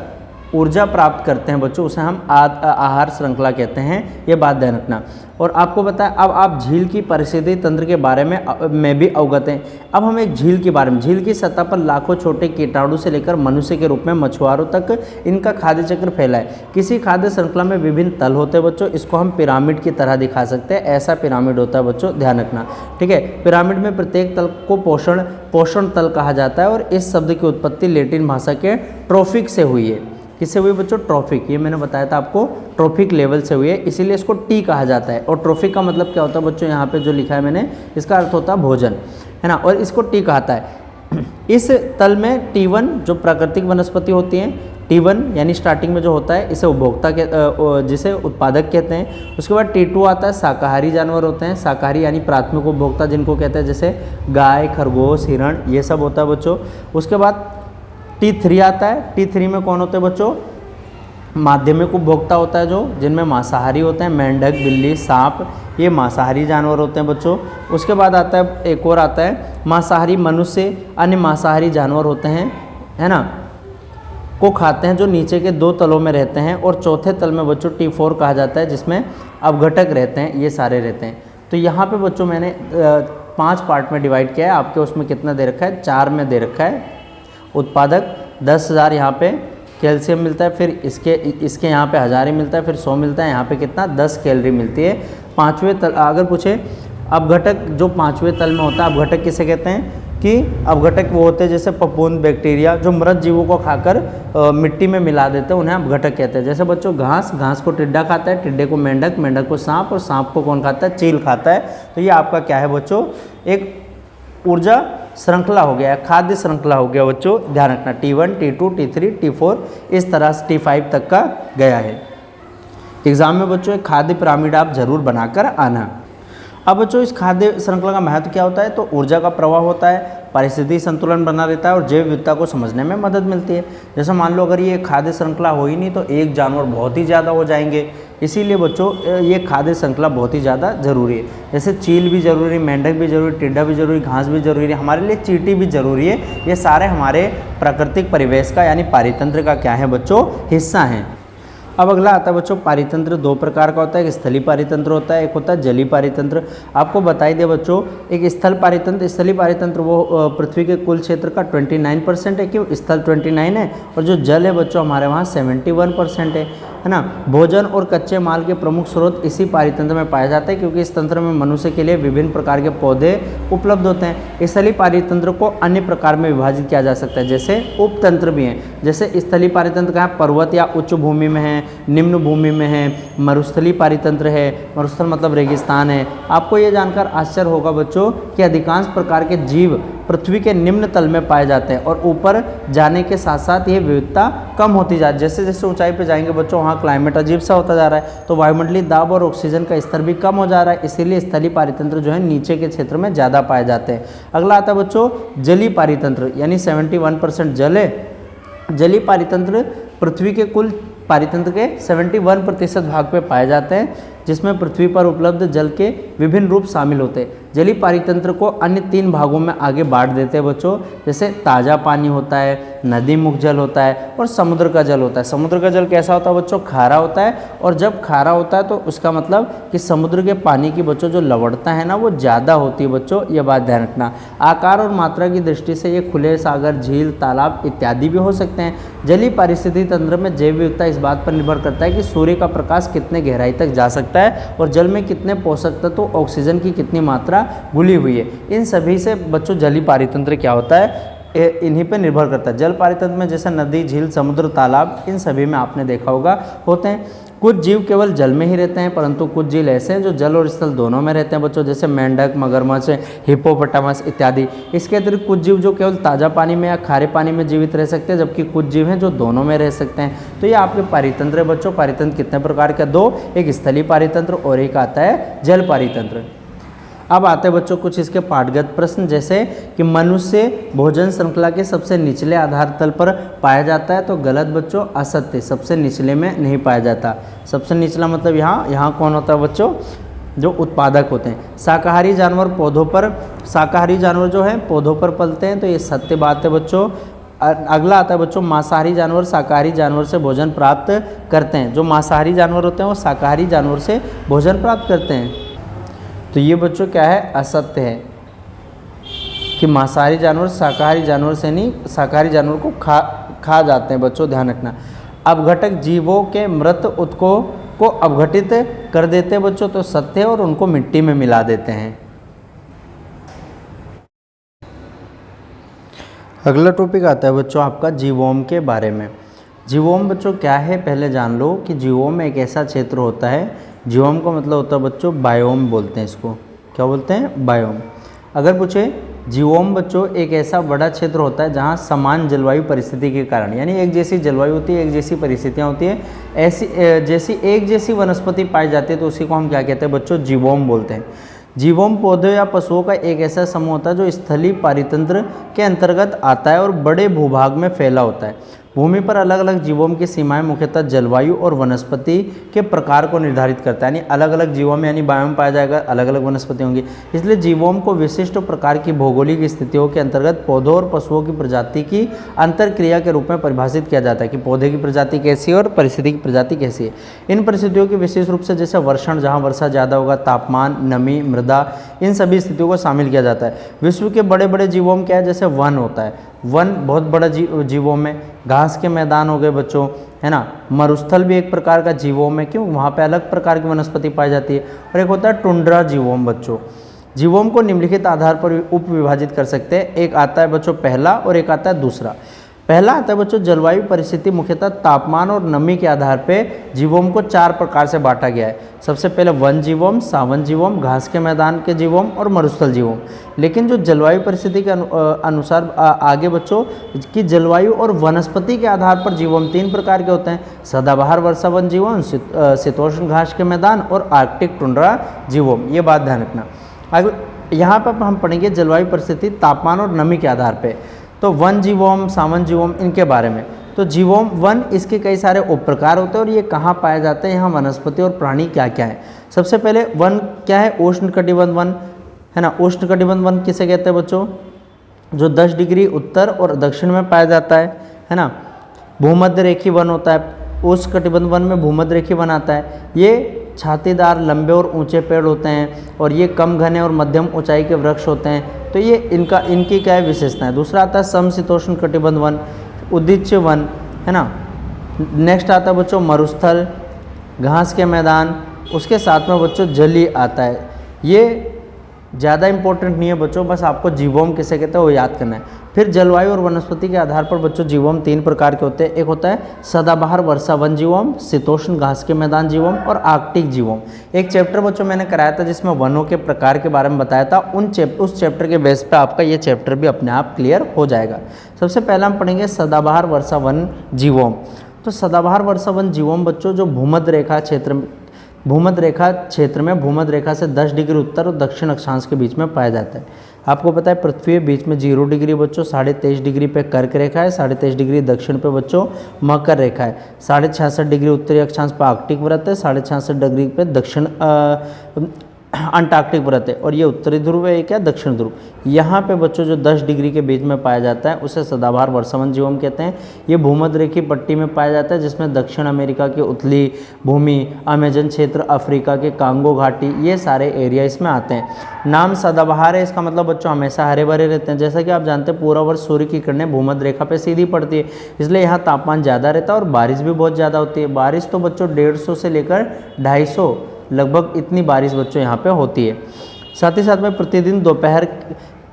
ऊर्जा प्राप्त करते हैं बच्चों, उसे हम आहार श्रृंखला कहते हैं। ये बात ध्यान रखना। और आपको पता है, अब आप झील की पारिस्थितिकी तंत्र के बारे में भी अवगत हैं। अब हम एक झील के बारे में, झील की सतह पर लाखों छोटे कीटाणु से लेकर मनुष्य के रूप में मछुआरों तक इनका खाद्य चक्र फैला है। किसी खाद्य श्रृंखला में विभिन्न तल होते हैं बच्चों, इसको हम पिरामिड की तरह दिखा सकते हैं। ऐसा पिरामिड होता है बच्चों, ध्यान रखना, ठीक है। पिरामिड में प्रत्येक तल को पोषण तल कहा जाता है, और इस शब्द की उत्पत्ति लैटिन भाषा के ट्रॉफिक से हुई है। किससे हुई बच्चों, ट्रॉफिक। ये मैंने बताया था आपको, ट्रॉफिक लेवल से हुई है, इसीलिए इसको टी कहा जाता है। और ट्रॉफिक का मतलब क्या होता है बच्चों, यहाँ पे जो लिखा है मैंने, इसका अर्थ होता है भोजन, है ना, और इसको टी कहता है। इस तल में T1 जो प्राकृतिक वनस्पति होती हैं, T1 यानी स्टार्टिंग में जो होता है, इसे उपभोक्ता के जिसे उत्पादक कहते हैं। उसके बाद T2 आता है, शाकाहारी जानवर होते हैं, शाकाहारी यानी प्राथमिक उपभोक्ता जिनको कहते हैं, जैसे गाय, खरगोश, हिरण, ये सब होता है बच्चों। उसके बाद T3 आता है। T3 में कौन होते हैं बच्चों, माध्यमिक उपभोक्ता होता है, जो जिनमें मांसाहारी होते हैं, मेंढक, बिल्ली, सांप, ये मांसाहारी जानवर होते हैं बच्चों। उसके बाद आता है, एक और आता है मांसाहारी मनुष्य, अन्य मांसाहारी जानवर होते हैं, है ना, को खाते हैं, जो नीचे के 2 तलों में रहते हैं। और चौथे तल में बच्चों T4 कहा जाता है, जिसमें अपघटक रहते हैं, ये सारे रहते हैं। तो यहाँ पे बच्चों मैंने 5 पार्ट में डिवाइड किया है। आपके उसमें कितना दे रखा है, 4 में दे रखा है। उत्पादक 10,000 यहाँ पे कैल्शियम मिलता है, फिर इसके यहाँ पे 1000 ही मिलता है, फिर 100 मिलता है, यहाँ पे कितना 10 कैलोरी मिलती है। 5वें तल अगर पूछे, अपघटक जो 5वें तल में होता है, अपघटक किसे कहते हैं, कि अपघटक वो होते हैं जैसे फफूंद, बैक्टीरिया, जो मृत जीवों को खाकर मिट्टी में मिला देते हैं, उन्हें अपघटक कहते हैं। जैसे बच्चों घास को टिड्डा खाता है, टिड्डे को मेंढक, मेंढक को सांप, और सांप को कौन खाता है, चील खाता है। तो ये आपका क्या है बच्चों, एक ऊर्जा श्रृंखला हो गया, खाद्य श्रृंखला हो गया बच्चों, ध्यान रखना। T1, T2, T3, T4, इस तरह से T5 तक का गया है। एग्जाम में बच्चों एक खाद्य पिरामिड आप जरूर बनाकर आना। अब बच्चों इस खाद्य श्रृंखला का महत्व क्या होता है, तो ऊर्जा का प्रवाह होता है, पारिस्थितिकी संतुलन बना रहता है, और जैव विविधता को समझने में मदद मिलती है। जैसे मान लो अगर ये खाद्य श्रृंखला हो ही नहीं, तो एक जानवर बहुत ही ज़्यादा हो जाएंगे। इसीलिए बच्चों ये खाद्य श्रृंखला बहुत ही ज़्यादा जरूरी है। जैसे चील भी जरूरी, मेंढक भी जरूरी, टिड्डा भी जरूरी, घास भी जरूरी है, हमारे लिए चींटी भी जरूरी है। ये सारे हमारे प्राकृतिक परिवेश का यानी पारितंत्र का क्या है बच्चों, हिस्सा हैं। अब अगला आता है बच्चों, पारितंत्र 2 प्रकार का होता है। एक स्थलीय पारितंत्र होता है, एक होता है जलीय पारितंत्र। आपको बताई दे बच्चों, एक स्थल पारितंत्र वो पृथ्वी के कुल क्षेत्र का 29% है। क्यों, स्थल 29 है, और जो जल है बच्चों हमारे वहाँ 71% है ना। भोजन और कच्चे माल के प्रमुख स्रोत इसी पारितंत्र में पाए जाते हैं, क्योंकि इस तंत्र में मनुष्य के लिए विभिन्न प्रकार के पौधे उपलब्ध होते हैं। स्थलीय पारितंत्र को अन्य प्रकार में विभाजित किया जा सकता है, जैसे उपतंत्र भी हैं। जैसे स्थलीय पारितंत्र कहाँ, पर्वत या उच्च भूमि में है, निम्न भूमि में है। मरुस्थलीय पारितंत्र है, मरुस्थल मतलब रेगिस्तान है। आपको ये जानकर आश्चर्य होगा बच्चों कि अधिकांश प्रकार के जीव पृथ्वी के निम्न तल में पाए जाते हैं, और ऊपर जाने के साथ साथ ये विविधता कम होती जाती है। जैसे जैसे ऊंचाई पे जाएंगे बच्चों, वहाँ क्लाइमेट अजीब सा होता जा रहा है, तो वायुमंडलीय दाब और ऑक्सीजन का स्तर भी कम हो जा रहा है। इसीलिए स्थलीय पारितंत्र जो है नीचे के क्षेत्र में ज़्यादा पाए जाते हैं। अगला आता है बच्चों जलीय पारितंत्र, यानी 71% जल है। जलीय पारितंत्र पृथ्वी के कुल पारितंत्र के 71% भाग पे पाए जाते हैं, जिसमें पृथ्वी पर उपलब्ध जल के विभिन्न रूप शामिल होते हैं। जलीय पारितंत्र को अन्य 3 भागों में आगे बांट देते हैं बच्चों, जैसे ताज़ा पानी होता है, नदी मुख जल होता है और समुद्र का जल होता है। समुद्र का जल कैसा होता है बच्चों? खारा होता है, और जब खारा होता है तो उसका मतलब कि समुद्र के पानी की बच्चों जो लवणता है ना वो ज़्यादा होती है बच्चों, ये बात ध्यान रखना। आकार और मात्रा की दृष्टि से ये खुले सागर, झील, तालाब इत्यादि भी हो सकते हैं। जलीय पारिस्थितिकी तंत्र में जैव विविधता इस बात पर निर्भर करता है कि सूर्य का प्रकाश कितने गहराई तक जा सकता है और जल में कितने पोषक तत्व, ऑक्सीजन की कितनी मात्रा घुली हुई है। इन सभी से बच्चों जलीय पारितंत्र क्या होता है, इन्हीं पे निर्भर करता है। जल पारितंत्र में जैसे नदी, झील, समुद्र, तालाब, इन सभी में आपने देखा होगा होते हैं। कुछ जीव केवल जल में ही रहते हैं, परंतु कुछ जीव ऐसे हैं जो जल और स्थल दोनों में रहते हैं बच्चों, जैसे मेंढक, मगरमच्छ, हिप्पोपोटामस इत्यादि। इसके अतिरिक्त कुछ जीव जो केवल ताज़ा पानी में या खारे पानी में जीवित रह सकते हैं, जबकि कुछ जीव हैं जो दोनों में रह सकते हैं। तो ये आपके पारितंत्र है बच्चों। पारितंत्र कितने प्रकार के? 2, एक स्थलीय पारितंत्र और एक आता है जल पारितंत्र। अब आते हैं बच्चों कुछ इसके पाठगत प्रश्न, जैसे कि मनुष्य भोजन श्रृंखला के सबसे निचले आधार तल पर पाया जाता है, तो गलत बच्चों, असत्य, सबसे निचले में नहीं पाया जाता। सबसे निचला मतलब यहाँ कौन होता है बच्चों? जो उत्पादक होते हैं। शाकाहारी जानवर पौधों पर, शाकाहारी जानवर जो है पौधों पर पलते हैं, तो ये सत्य बात है बच्चों। अगला आता है बच्चों मांसाहारी जानवर शाकाहारी जानवर से भोजन प्राप्त करते हैं। जो मांसाहारी जानवर होते हैं वो शाकाहारी जानवर से भोजन प्राप्त करते हैं, तो ये बच्चों क्या है? असत्य है कि मांसाहारी जानवर शाकाहारी जानवर से नहीं, शाकाहारी जानवर को खा जाते हैं बच्चों, ध्यान रखना। अपघटक जीवों के मृत ऊतकों को अपघटित कर देते हैं बच्चों, तो सत्य है, और उनको मिट्टी में मिला देते हैं। अगला टॉपिक आता है बच्चों आपका जीवोम के बारे में। जीवोम बच्चों क्या है पहले जान लो कि जीवोम एक ऐसा क्षेत्र होता है, जीवोम का मतलब होता है बच्चों बायोम, बोलते हैं इसको, क्या बोलते हैं? बायोम। अगर पूछे जीवोम बच्चों एक ऐसा बड़ा क्षेत्र होता है जहाँ समान जलवायु परिस्थिति के कारण, यानी एक जैसी जलवायु होती है, एक जैसी परिस्थितियाँ होती है, ऐसी जैसी एक जैसी वनस्पति पाई जाती है, तो उसी को हम क्या कहते हैं बच्चों? जीवोम बोलते हैं। जीवोम पौधों या पशुओं का एक ऐसा समूह होता है जो स्थलीय पारितंत्र के अंतर्गत आता है और बड़े भूभाग में फैला होता है। भूमि पर अलग अलग जीवों की सीमाएं मुख्यतः जलवायु और वनस्पति के प्रकार को निर्धारित करता है, यानी अलग अलग जीवों में यानी बायोम पाया जाएगा, अलग अलग वनस्पति होंगी। इसलिए जीवों को विशिष्ट प्रकार की भौगोलिक स्थितियों के अंतर्गत पौधों और पशुओं की प्रजाति की अंतरक्रिया के रूप में परिभाषित किया जाता है कि पौधे की प्रजाति कैसी है और परिस्थिति की प्रजाति कैसी है। इन परिस्थितियों की विशेष रूप से जैसे वर्षण, जहाँ वर्षा ज़्यादा होगा, तापमान, नमी, मृदा, इन सभी स्थितियों को शामिल किया जाता है। विश्व के बड़े बड़े जीवों क्या है? जैसे वन होता है, वन बहुत बड़ा जीवों में, घास के मैदान हो गए बच्चों, है ना। मरुस्थल भी एक प्रकार का जीवोम है, क्यों? वहाँ पे अलग प्रकार की वनस्पति पाई जाती है। और एक होता है टुंड्रा जीवोम बच्चों। जीवोम को निम्नलिखित आधार पर उप विभाजित कर सकते हैं। एक आता है बच्चों पहला और एक आता है दूसरा। पहला आता है बच्चों जलवायु परिस्थिति, मुख्यतः तापमान और नमी के आधार पर जीवोम को 4 प्रकार से बांटा गया है। सबसे पहले वन जीवोम, सावन जीवोम, घास के मैदान के जीवोम और मरुस्थल जीवोम। लेकिन जो जलवायु परिस्थिति के अनुसार आगे बच्चों की जलवायु और वनस्पति के आधार पर जीवोम 3 प्रकार के होते हैं। सदाबहार वर्षावन जीवोम, शीतोष्ण घास के मैदान और आर्कटिक टुंड्रा जीवोम। ये बात ध्यान रखना। अगर यहाँ पर हम पढ़ेंगे जलवायु परिस्थिति, तापमान और नमी के आधार पर, तो वन जीवोम, सावन जीवोम, इनके बारे में। तो जीवोम वन, इसके कई सारे उप प्रकार होते हैं और ये कहाँ पाए जाते हैं, यहाँ वनस्पति और प्राणी क्या क्या है। सबसे पहले वन क्या है? उष्णकटिबंध वन, है ना। उष्णकटिबंध वन किसे कहते हैं बच्चों? जो 10 डिग्री उत्तर और दक्षिण में पाया जाता है ना। भूमध्य रेखी वन होता है, उष्णकटिबंध वन में भूमध्य रेखी वन आता है। ये छातीदार, लंबे और ऊंचे पेड़ होते हैं और ये कम घने और मध्यम ऊंचाई के वृक्ष होते हैं। तो ये इनकी क्या है? विशेषता है। दूसरा आता है समशीतोष्ण कटिबंध वन, उदीच्य वन, है ना। नेक्स्ट आता है बच्चों मरुस्थल, घास के मैदान, उसके साथ में बच्चों जलीय आता है। ये ज़्यादा इंपॉर्टेंट नहीं है बच्चों, बस आपको जीवोम किसे कहते हैं वो याद करना है। फिर जलवायु और वनस्पति के आधार पर बच्चों जीवोम 3 प्रकार के होते हैं। एक होता है सदाबहार वर्षावन जीवोम, शीतोष्ण घास के मैदान जीवोम और आर्कटिक जीवोम। एक चैप्टर बच्चों मैंने कराया था जिसमें वनों के प्रकार के बारे में बताया था। उस चैप्टर के बेस पे आपका ये चैप्टर भी अपने आप क्लियर हो जाएगा। सबसे पहले हम पढ़ेंगे सदाबहार वर्षावन जीवोम। तो सदाबहार वर्षावन जीवोम बच्चों जो भूमध्य रेखा क्षेत्र में भूमध्य रेखा से 10 डिग्री उत्तर और दक्षिण अक्षांश के बीच में पाया जाता है। आपको पता है पृथ्वी के बीच में 0 डिग्री बच्चों, 23.5 डिग्री पे कर्क रेखा है, 23.5 डिग्री दक्षिण पे बच्चों मकर रेखा है, 66.5 डिग्री उत्तरी अक्षांश पर आर्कटिक वृत्त है, 66.5 डिग्री पे दक्षिण अंटार्कटिक परत है, और ये उत्तरी ध्रुव है, ये क्या दक्षिण ध्रुव। यहाँ पे बच्चों जो 10 डिग्री के बीच में पाया जाता है उसे सदाबहार वर्षावन जीवोम कहते हैं। ये भूमध्य रेखीय पट्टी में पाया जाता है, जिसमें दक्षिण अमेरिका की उथली भूमि, अमेजन क्षेत्र, अफ्रीका के कांगो घाटी, ये सारे एरिया इसमें आते हैं। नाम सदाबहार है, इसका मतलब बच्चों हमेशा हरे भरे रहते हैं। जैसा कि आप जानते हैं पूरा वर्ष सूर्य की किरणें भूमध्य रेखा पे सीधी पड़ती है, इसलिए यहाँ तापमान ज़्यादा रहता है और बारिश भी बहुत ज़्यादा होती है। बारिश तो बच्चों 150 से लेकर 250 लगभग इतनी बारिश बच्चों यहाँ पे होती है। साथ ही साथ में प्रतिदिन दोपहर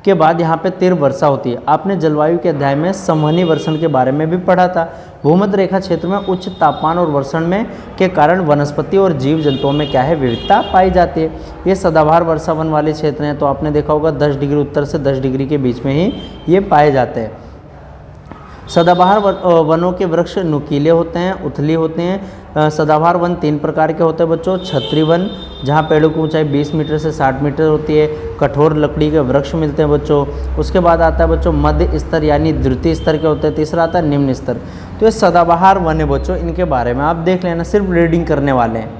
के बाद यहाँ पे तीव्र वर्षा होती है। आपने जलवायु के अध्याय में संवहनी वर्षण के बारे में भी पढ़ा था। भूमध्य रेखा क्षेत्र में उच्च तापमान और वर्षण में के कारण वनस्पति और जीव जंतुओं में क्या है, विविधता पाई जाती है। ये सदाबहार वर्षावन वाले क्षेत्र हैं, तो आपने देखा होगा 10 डिग्री उत्तर से 10 डिग्री के बीच में ही ये पाए जाते हैं। सदाबहार वनों के वृक्ष नुकीले होते हैं, उथली होते हैं। सदाबहार वन 3 प्रकार के होते हैं बच्चों। छतरी वन, जहाँ पेड़ों की ऊंचाई 20 मीटर से 60 मीटर होती है। कठोर लकड़ी के वृक्ष मिलते हैं बच्चों। उसके बाद आता है बच्चों मध्य स्तर यानी द्वितीय स्तर के होते हैं। तीसरा आता है निम्न स्तर। तो ये सदाबहार वन है बच्चों, इनके बारे में आप देख लेना, सिर्फ रीडिंग करने वाले हैं।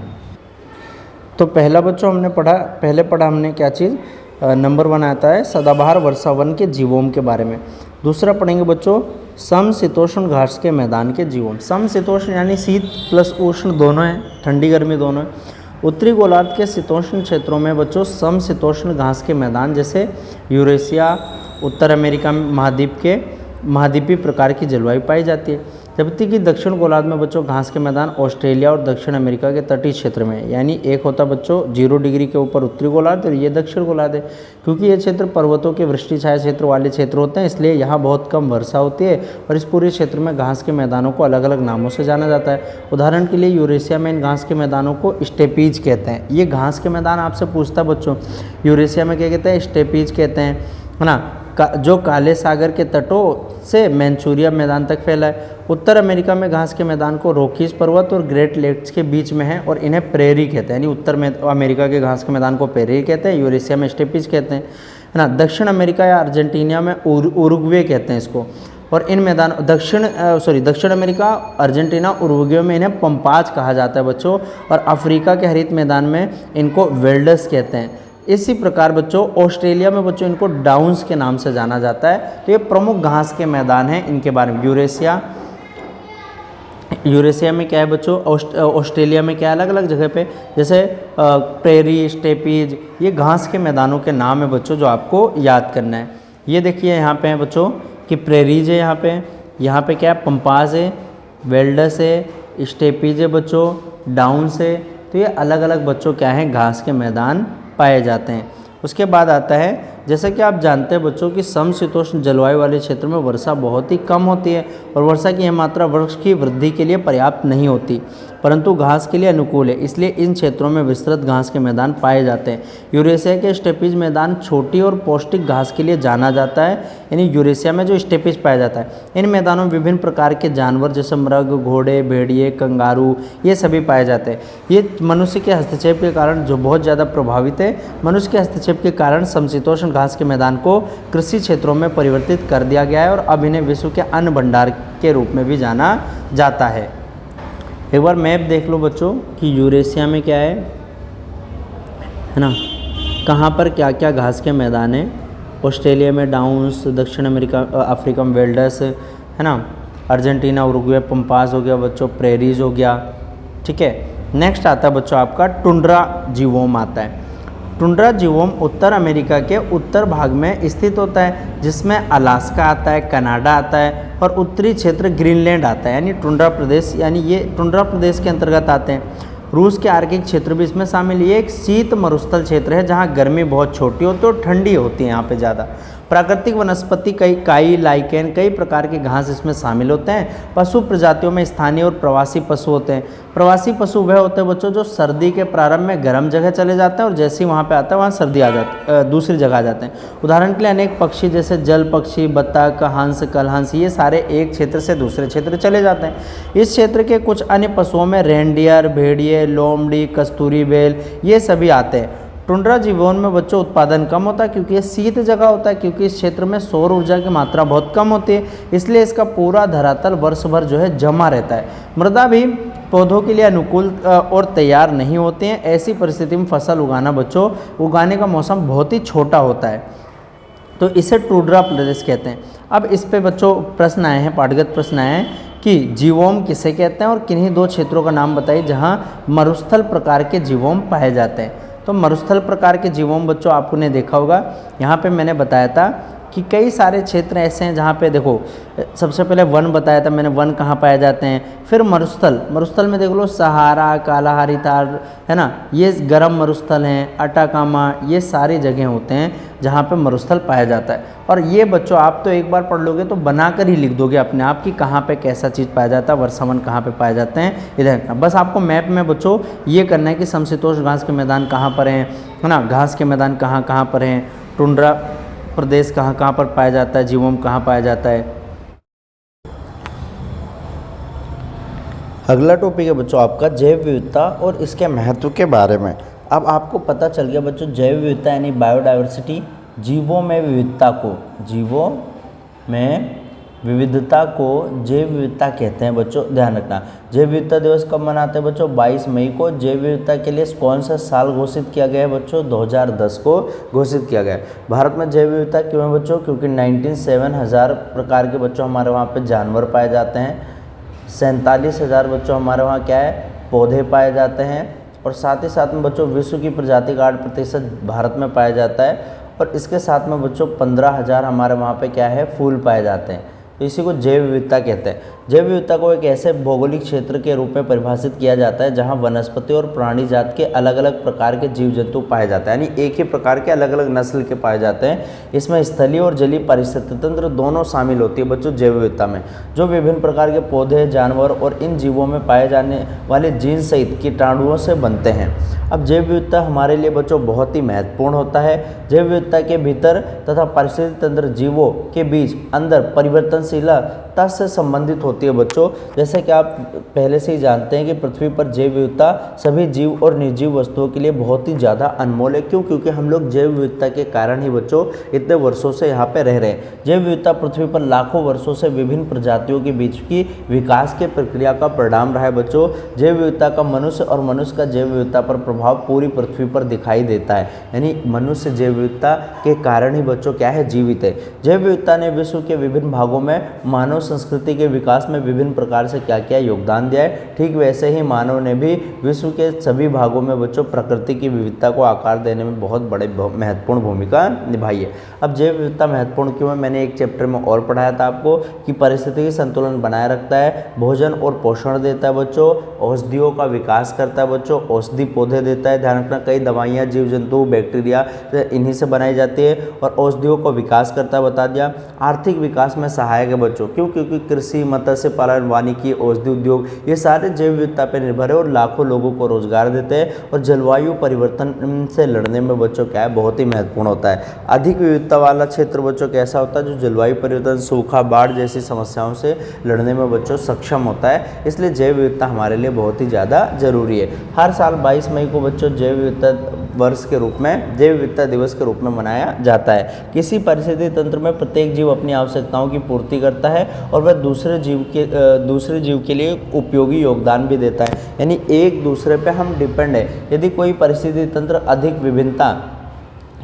तो पहला बच्चों हमने पढ़ा हमने क्या चीज़, नंबर 1 आता है सदाबहार वर्षावन के जीवोम के बारे में। दूसरा पढ़ेंगे बच्चों समशीतोष्ण घास के मैदान के जीवोम। समशीतोष्ण यानी शीत प्लस उष्ण दोनों है, ठंडी गर्मी दोनों है। उत्तरी गोलार्ध के शीतोष्ण क्षेत्रों में बच्चों समशीतोष्ण घास के मैदान जैसे यूरेशिया, उत्तर अमेरिका महाद्वीपीय प्रकार की जलवायु पाई जाती है। जबकि कि दक्षिण गोलार्ध में बच्चों घास के मैदान ऑस्ट्रेलिया और दक्षिण अमेरिका के तटीय क्षेत्र में है। यानी एक होता बच्चों 0 डिग्री के ऊपर उत्तरी गोलार्ध और ये दक्षिण गोलार्ध है। क्योंकि ये क्षेत्र पर्वतों के वृष्टि छाया क्षेत्र वाले क्षेत्र होते हैं, इसलिए यहाँ बहुत कम वर्षा होती है और इस पूरे क्षेत्र में घास के मैदानों को अलग अलग नामों से जाना जाता है। उदाहरण के लिए यूरेशिया में इन घास के मैदानों को स्टेपीज कहते हैं। ये घास के मैदान आपसे पूछता है बच्चों, यूरेशिया में क्या कहते हैं, स्टेपीज कहते हैं, है ना, जो काले सागर के तटों से मैनचूरिया मैदान तक फैला है। उत्तर अमेरिका में घास के मैदान को रॉकीज पर्वत और ग्रेट लेक्स के बीच में है और इन्हें प्रेरी कहते हैं। यानी उत्तर में अमेरिका के घास के मैदान को प्रेरी कहते हैं, यूरेशिया में स्टेपीज कहते हैं, है ना। दक्षिण अमेरिका या अर्जेंटीना में उरुग्वे कहते हैं इसको। और इन मैदान दक्षिण अमेरिका, अर्जेंटीना, उरुग्वे में इन्हें पंपाज कहा जाता है बच्चों। और अफ्रीका के हरित मैदान में इनको वेल्डस कहते हैं। इसी प्रकार बच्चों ऑस्ट्रेलिया में बच्चों इनको डाउन्स के नाम से जाना जाता है। तो ये प्रमुख घास के मैदान हैं, इनके बारे में। यूरेशिया में क्या है बच्चों, ऑस्ट्रेलिया में क्या है, अलग अलग जगह पे, जैसे प्रेरी, स्टेपीज, ये घास के मैदानों के नाम है बच्चों जो आपको याद करना है। ये देखिए यहाँ पे है बच्चों कि प्रेरीज है, यहाँ पे क्या है, पंपाज है, वेल्डस है, स्टेपीज है बच्चों, डाउन्स है। तो ये अलग अलग बच्चों क्या हैं, घास के मैदान पाए जाते हैं। उसके बाद आता है, जैसा कि आप जानते हैं बच्चों कि समशीतोष्ण जलवायु वाले क्षेत्र में वर्षा बहुत ही कम होती है और वर्षा की यह मात्रा वृक्ष की वृद्धि के लिए पर्याप्त नहीं होती, परंतु घास के लिए अनुकूल है। इसलिए इन क्षेत्रों में विस्तृत घास के मैदान पाए जाते हैं। यूरेशिया के स्टेपीज मैदान छोटी और पौष्टिक घास के लिए जाना जाता है। यानी यूरेशिया में जो स्टेपीज पाया जाता है, इन मैदानों में विभिन्न प्रकार के जानवर जैसे मृग, घोड़े, भेड़िए, कंगारू, ये सभी पाए जाते हैं। ये मनुष्य के हस्तक्षेप के कारण जो बहुत ज़्यादा प्रभावित है, मनुष्य के हस्तक्षेप के कारण समशीतोष्ण घास के मैदान को कृषि क्षेत्रों में परिवर्तित कर दिया गया है और अब इन्हें विश्व के अन्न भंडार के रूप में भी जाना जाता है। एक बार मैप देख लो बच्चों कि यूरेशिया में क्या है ना, कहाँ पर क्या क्या घास के मैदान है। ऑस्ट्रेलिया में डाउन्स, दक्षिण अमेरिका अफ्रीका में वेल्डस, है ना, अर्जेंटीना उरुग्वे पंपास हो गया बच्चों, प्रेरीज हो गया, ठीक है। नेक्स्ट आता है बच्चों आपका टुंड्रा जीवोम आता है। टुंड्रा जीवोम उत्तर अमेरिका के उत्तर भाग में स्थित होता है, जिसमें अलास्का आता है, कनाडा आता है और उत्तरी क्षेत्र ग्रीनलैंड आता है। यानी टुंड्रा प्रदेश, यानी ये टुंड्रा प्रदेश के अंतर्गत आते हैं। रूस के आर्कटिक क्षेत्र भी इसमें शामिल। ये एक शीत मरुस्थल क्षेत्र है जहाँ गर्मी बहुत छोटी होती है और ठंडी होती है यहाँ पे ज़्यादा। प्राकृतिक वनस्पति काई, लाइकेन, कई प्रकार के घास इसमें शामिल होते हैं। पशु प्रजातियों में स्थानीय और प्रवासी पशु होते हैं। प्रवासी पशु वह होते हैं बच्चों जो सर्दी के प्रारंभ में गर्म जगह चले जाते हैं और जैसे ही वहाँ पे आता है वहाँ सर्दी आ जाती, दूसरी जगह आ जाते हैं। उदाहरण के लिए अनेक पक्षी जैसे जल पक्षी, बत्तख, हंस, कलहंस, ये सारे एक क्षेत्र से दूसरे क्षेत्र चले जाते हैं। इस क्षेत्र के कुछ अन्य पशुओं में रेंडियर, भेड़िए, लोमड़ी, कस्तूरी बेल, ये सभी आते हैं। टुंड्रा जीवोन में बच्चों उत्पादन कम होता है क्योंकि ये शीत जगह होता है, क्योंकि इस क्षेत्र में सौर ऊर्जा की मात्रा बहुत कम होती है, इसलिए इसका पूरा धरातल वर्ष भर जो है जमा रहता है। मृदा भी पौधों के लिए अनुकूल और तैयार नहीं होते हैं। ऐसी परिस्थिति में फसल उगाना बच्चों, उगाने का मौसम बहुत ही छोटा होता है, तो इसे टुंड्रा प्रदेश कहते हैं। अब इस पे बच्चों प्रश्न आए हैं, पाठगत प्रश्न आए हैं कि जीवोम किसे कहते हैं और किन्हीं दो क्षेत्रों का नाम बताइए जहां मरुस्थल प्रकार के जीवोम पाए जाते हैं। तो मरुस्थल प्रकार के जीवोम बच्चों आपने देखा होगा, यहाँ पे मैंने बताया था कि कई सारे क्षेत्र ऐसे हैं जहाँ पे देखो, सबसे पहले वन बताया था मैंने, वन कहाँ पाए जाते हैं, फिर मरुस्थल, मरुस्थल में देख लो सहारा, कालाहारी थार, है ना, ये गर्म मरुस्थल हैं, अटाकामा, ये सारी जगह होते हैं जहाँ पे मरुस्थल पाया जाता है। और ये बच्चों आप तो एक बार पढ़ लोगे तो बनाकर ही लिख दोगे अपने आप कि कहाँ पे कैसा चीज़ पाया जाता है, वर्षावन कहाँ पे पाए जाते हैं, इधर बस आपको मैप में बच्चों ये करना है कि समशीतोष्ण घास के मैदान कहाँ पर हैं, है ना, घास के मैदान कहाँ कहाँ पर हैं, टुंड्रा प्रदेश कहाँ कहाँ पर पाया जाता है, जीवोम कहाँ पाया जाता है। अगला टॉपिक है बच्चों आपका जैव विविधता और इसके महत्व के बारे में। अब आपको पता चल गया बच्चों, जैव विविधता यानी बायोडाइवर्सिटी, जीवों में विविधता को, जीवों में विविधता को जैव विविधता कहते हैं बच्चों, ध्यान रखना। जैव विविधता दिवस कब मनाते हैं बच्चों? 22 मई को। जैव विविधता के लिए कौन सा साल घोषित किया गया है बच्चों? 2010 को घोषित किया गया है। भारत में जैव विविधता क्यों है बच्चों? क्योंकि 97,000 प्रकार के बच्चों हमारे वहाँ पे जानवर पाए जाते हैं, 47,000 बच्चों हमारे वहाँ क्या है, पौधे पाए जाते हैं, और साथ ही साथ में बच्चों विश्व की प्रजाति का 8% भारत में पाया जाता है, और इसके साथ में बच्चों 15,000 हमारे वहाँ पे क्या है, फूल पाए जाते हैं। तो इसी को जैव विविधता कहते हैं। जैव विविधता को एक ऐसे भौगोलिक क्षेत्र के रूप में परिभाषित किया जाता है जहां वनस्पति और प्राणी जात के अलग अलग प्रकार के जीव जंतु पाए जाते हैं, यानी एक ही प्रकार के अलग अलग नस्ल के पाए जाते हैं। इसमें स्थलीय और जलीय पारिस्थितिक तंत्र दोनों शामिल होती है बच्चों जैव विविधता में, जो विभिन्न प्रकार के पौधे, जानवर और इन जीवों में पाए जाने वाले जीन सहित कीटाणुओं से बनते हैं। अब जैव विविधता हमारे लिए बच्चों बहुत ही महत्वपूर्ण होता है। जैव विविधता के भीतर तथा पारिस्थितिक तंत्र जीवों के बीच अंदर परिवर्तनशीलता से संबंधित होती है बच्चों। जैसे कि आप पहले से ही जानते हैं कि पृथ्वी पर जैव विविधता सभी जीव और निर्जीव वस्तुओं के लिए बहुत ही ज़्यादा अनमोल है। क्यों? क्योंकि हम लोग जैव विविधता के कारण ही बच्चों इतने वर्षों से यहाँ पे रह रहे हैं। जैव विविधता पृथ्वी पर लाखों वर्षों से विभिन्न प्रजातियों के बीच की विकास के प्रक्रिया का परिणाम रहा है बच्चों। जैव विविधता का मनुष्य और मनुष्य का जैव विविधता पर प्रभाव पूरी पृथ्वी पर दिखाई देता है, यानी मनुष्य जैव विविधता के कारण ही बच्चों क्या है, जीवित है। जैव विविधता ने विश्व के विभिन्न भागों में मानव संस्कृति के विकास में विभिन्न प्रकार से क्या किया, योगदान दिया है। ठीक वैसे ही मानव ने भी विश्व के सभी भागों में बच्चों प्रकृति की विविधता को आकार देने में बहुत बड़े महत्वपूर्ण भूमिका निभाई है। अब जैव विविधता महत्वपूर्ण क्यों है, मैंने एक चैप्टर में और पढ़ाया था आपको कि पारिस्थितिकी संतुलन बनाए रखता है, भोजन और पोषण देता है बच्चों, औषधियों का विकास करता है बच्चों, औषधि पौधे देता है। ध्यान रखना, कई दवाइयाँ, जीव जंतु, बैक्टीरिया इन्हीं से बनाई जाती है, और औषधियों को विकास करता है, बता दिया। आर्थिक विकास में सहायक है बच्चों। क्यों? क्योंकि कृषि, मत्स्य पालन, वानिकी, औषधि उद्योग ये सारे जैव विविधता पर निर्भर है और लाखों लोगों को रोजगार देते हैं, और जलवायु परिवर्तन से लड़ने में बच्चों क्या है, बहुत ही महत्वपूर्ण होता है। अधिक विविधता वाला क्षेत्र बच्चों कैसा होता है, जो जलवायु परिवर्तन, सूखा, बाढ़ जैसी समस्याओं से लड़ने में बच्चों सक्षम होता है। इसलिए जैव विविधता हमारे लिए बहुत ही ज़्यादा जरूरी है। हर साल 22 मई को बच्चों जैव विविधता वर्ष के रूप में, जैव विविधता दिवस के रूप में मनाया जाता है। किसी परिस्थिति तंत्र में प्रत्येक जीव अपनी आवश्यकताओं की पूर्ति करता है और वह दूसरे जीव के लिए उपयोगी योगदान भी देता है, यानी एक दूसरे पे हम डिपेंड है। यदि कोई परिस्थिति तंत्र अधिक विभिन्नता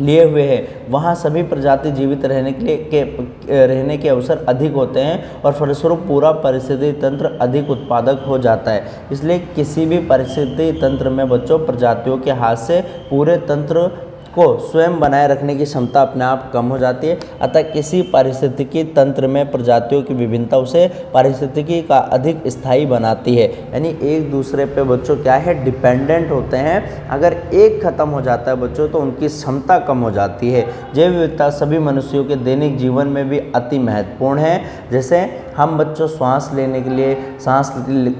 लिए हुए हैं, वहाँ सभी प्रजाति जीवित रहने के अवसर अधिक होते हैं और फलस्वरूप पूरा परिस्थिति तंत्र अधिक उत्पादक हो जाता है। इसलिए किसी भी परिस्थिति तंत्र में बच्चों प्रजातियों के हाथ से पूरे तंत्र को स्वयं बनाए रखने की क्षमता अपने आप कम हो जाती है। अतः किसी पारिस्थितिकी तंत्र में प्रजातियों की विभिन्नता उसे पारिस्थितिकी का अधिक स्थायी बनाती है, यानी एक दूसरे पे बच्चों क्या है, डिपेंडेंट होते हैं। अगर एक खत्म हो जाता है बच्चों तो उनकी क्षमता कम हो जाती है। जैव विविधता सभी मनुष्यों के दैनिक जीवन में भी अति महत्वपूर्ण है। जैसे हम बच्चों सांस लेने के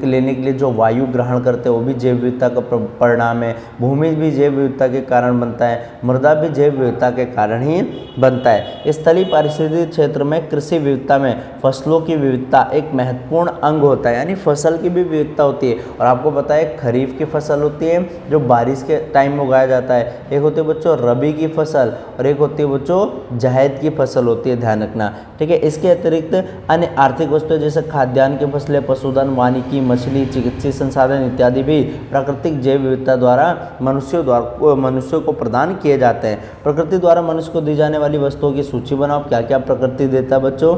लिए जो वायु ग्रहण करते हैं वो भी जैव विविधता का परिणाम है। भूमि भी जैव विविधता के कारण बनता है, मृदा भी जैव विविधता के कारण ही बनता है। स्थलीय पारिस्थितिक क्षेत्र में कृषि विविधता में फसलों की विविधता एक महत्वपूर्ण अंग होता है, यानी फसल की भी विविधता होती है। और आपको पता है खरीफ की फसल होती है जो बारिश के टाइम में उगाया जाता है, एक होती है बच्चों रबी की फसल और एक होती है बच्चों जायद की फसल होती है, ध्यान रखना, ठीक है। इसके अतिरिक्त अन्य आर्थिक आर्थिक वस्तुएं जैसे खाद्यान्न की फसलें, पशुधन, वानिकी, मछली, चिकित्सीय संसाधन इत्यादि भी प्राकृतिक जैव विविधता द्वारा मनुष्यों को प्रदान किए जाते हैं। प्रकृति द्वारा मनुष्य को दी जाने वाली वस्तुओं की सूची बनाओ। क्या क्या प्रकृति देता है बच्चों?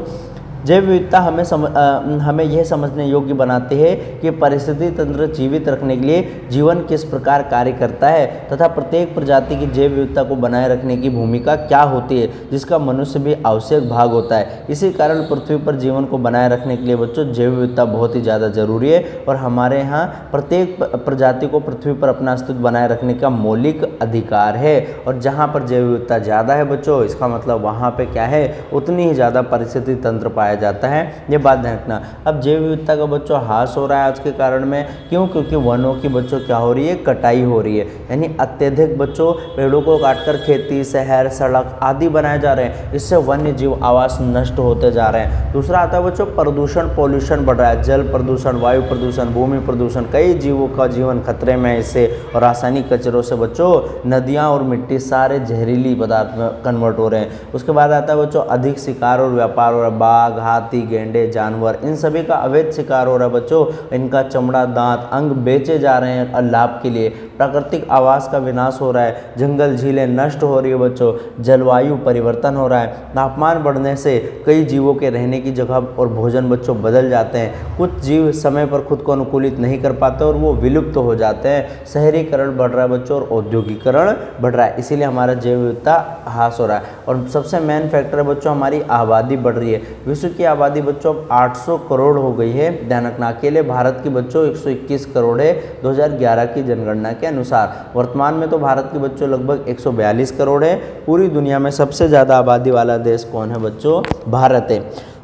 जैव विविधता हमें यह समझने योग्य बनाती है कि परिस्थिति तंत्र जीवित रखने के लिए जीवन किस प्रकार कार्य करता है तथा प्रत्येक प्रजाति की जैव विविधता को बनाए रखने की भूमिका क्या होती है, जिसका मनुष्य भी आवश्यक भाग होता है। इसी कारण पृथ्वी पर जीवन को बनाए रखने के लिए बच्चों जैव विविधता बहुत ही ज़्यादा जरूरी है और हमारे यहाँ प्रत्येक प्रजाति को पृथ्वी पर अपना अस्तित्व बनाए रखने का मौलिक अधिकार है। और जहाँ पर जैव विविधता ज़्यादा है बच्चों, इसका मतलब वहाँ पे क्या है, उतनी ही ज़्यादा पारिस्थितिक तंत्र पाया जाता है। ये बात ध्यान रखना। अब जैव विविधता का बच्चों ह्रास हो रहा है आज के कारण में, क्यों? क्योंकि वनों की बच्चों क्या हो रही है, कटाई हो रही है। यानी अत्यधिक बच्चों पेड़ों को काटकर खेती, शहर, सड़क आदि बनाए जा रहे हैं। इससे वन्य जीव आवास नष्ट होते जा रहे हैं। दूसरा आता है बच्चों प्रदूषण, पॉल्यूशन बढ़ रहा है। जल प्रदूषण, वायु प्रदूषण, भूमि प्रदूषण, कई जीवों का जीवन खतरे में है इससे। और रासायनिक कचरों से बच्चों नदियाँ और मिट्टी सारे जहरीली पदार्थ में कन्वर्ट हो रहे हैं। उसके बाद आता है बच्चों अधिक शिकार और व्यापार हो रहा है। बाघ, हाथी, गेंडे, जानवर, इन सभी का अवैध शिकार हो रहा है बच्चों। इनका चमड़ा, दांत, अंग बेचे जा रहे हैं लाभ के लिए। प्राकृतिक आवास का विनाश हो रहा है। जंगल, झीलें नष्ट हो रही है बच्चों। जलवायु परिवर्तन हो रहा है। तापमान बढ़ने से कई जीवों के रहने की जगह और भोजन बच्चों बदल जाते हैं। कुछ जीव समय पर खुद को अनुकूलित नहीं कर पाते और वो विलुप्त हो जाते हैं। शहरीकरण बढ़ रहा है बच्चों और औद्योगिकरण बढ़ रहा है, इसीलिए हमारा जैव विविधता ह्रास हो रहा है। और सबसे मेन फैक्टर है बच्चों हमारी आबादी बढ़ रही है। विश्व की आबादी बच्चों 800 करोड़ हो गई है। ध्यान रखना, अकेले भारत की बच्चों 121 करोड़ है 2011 की जनगणना के अनुसार। वर्तमान में तो भारत की बच्चों लगभग 142 करोड़ है। पूरी दुनिया में सबसे ज़्यादा आबादी वाला देश कौन है बच्चों? भारत है।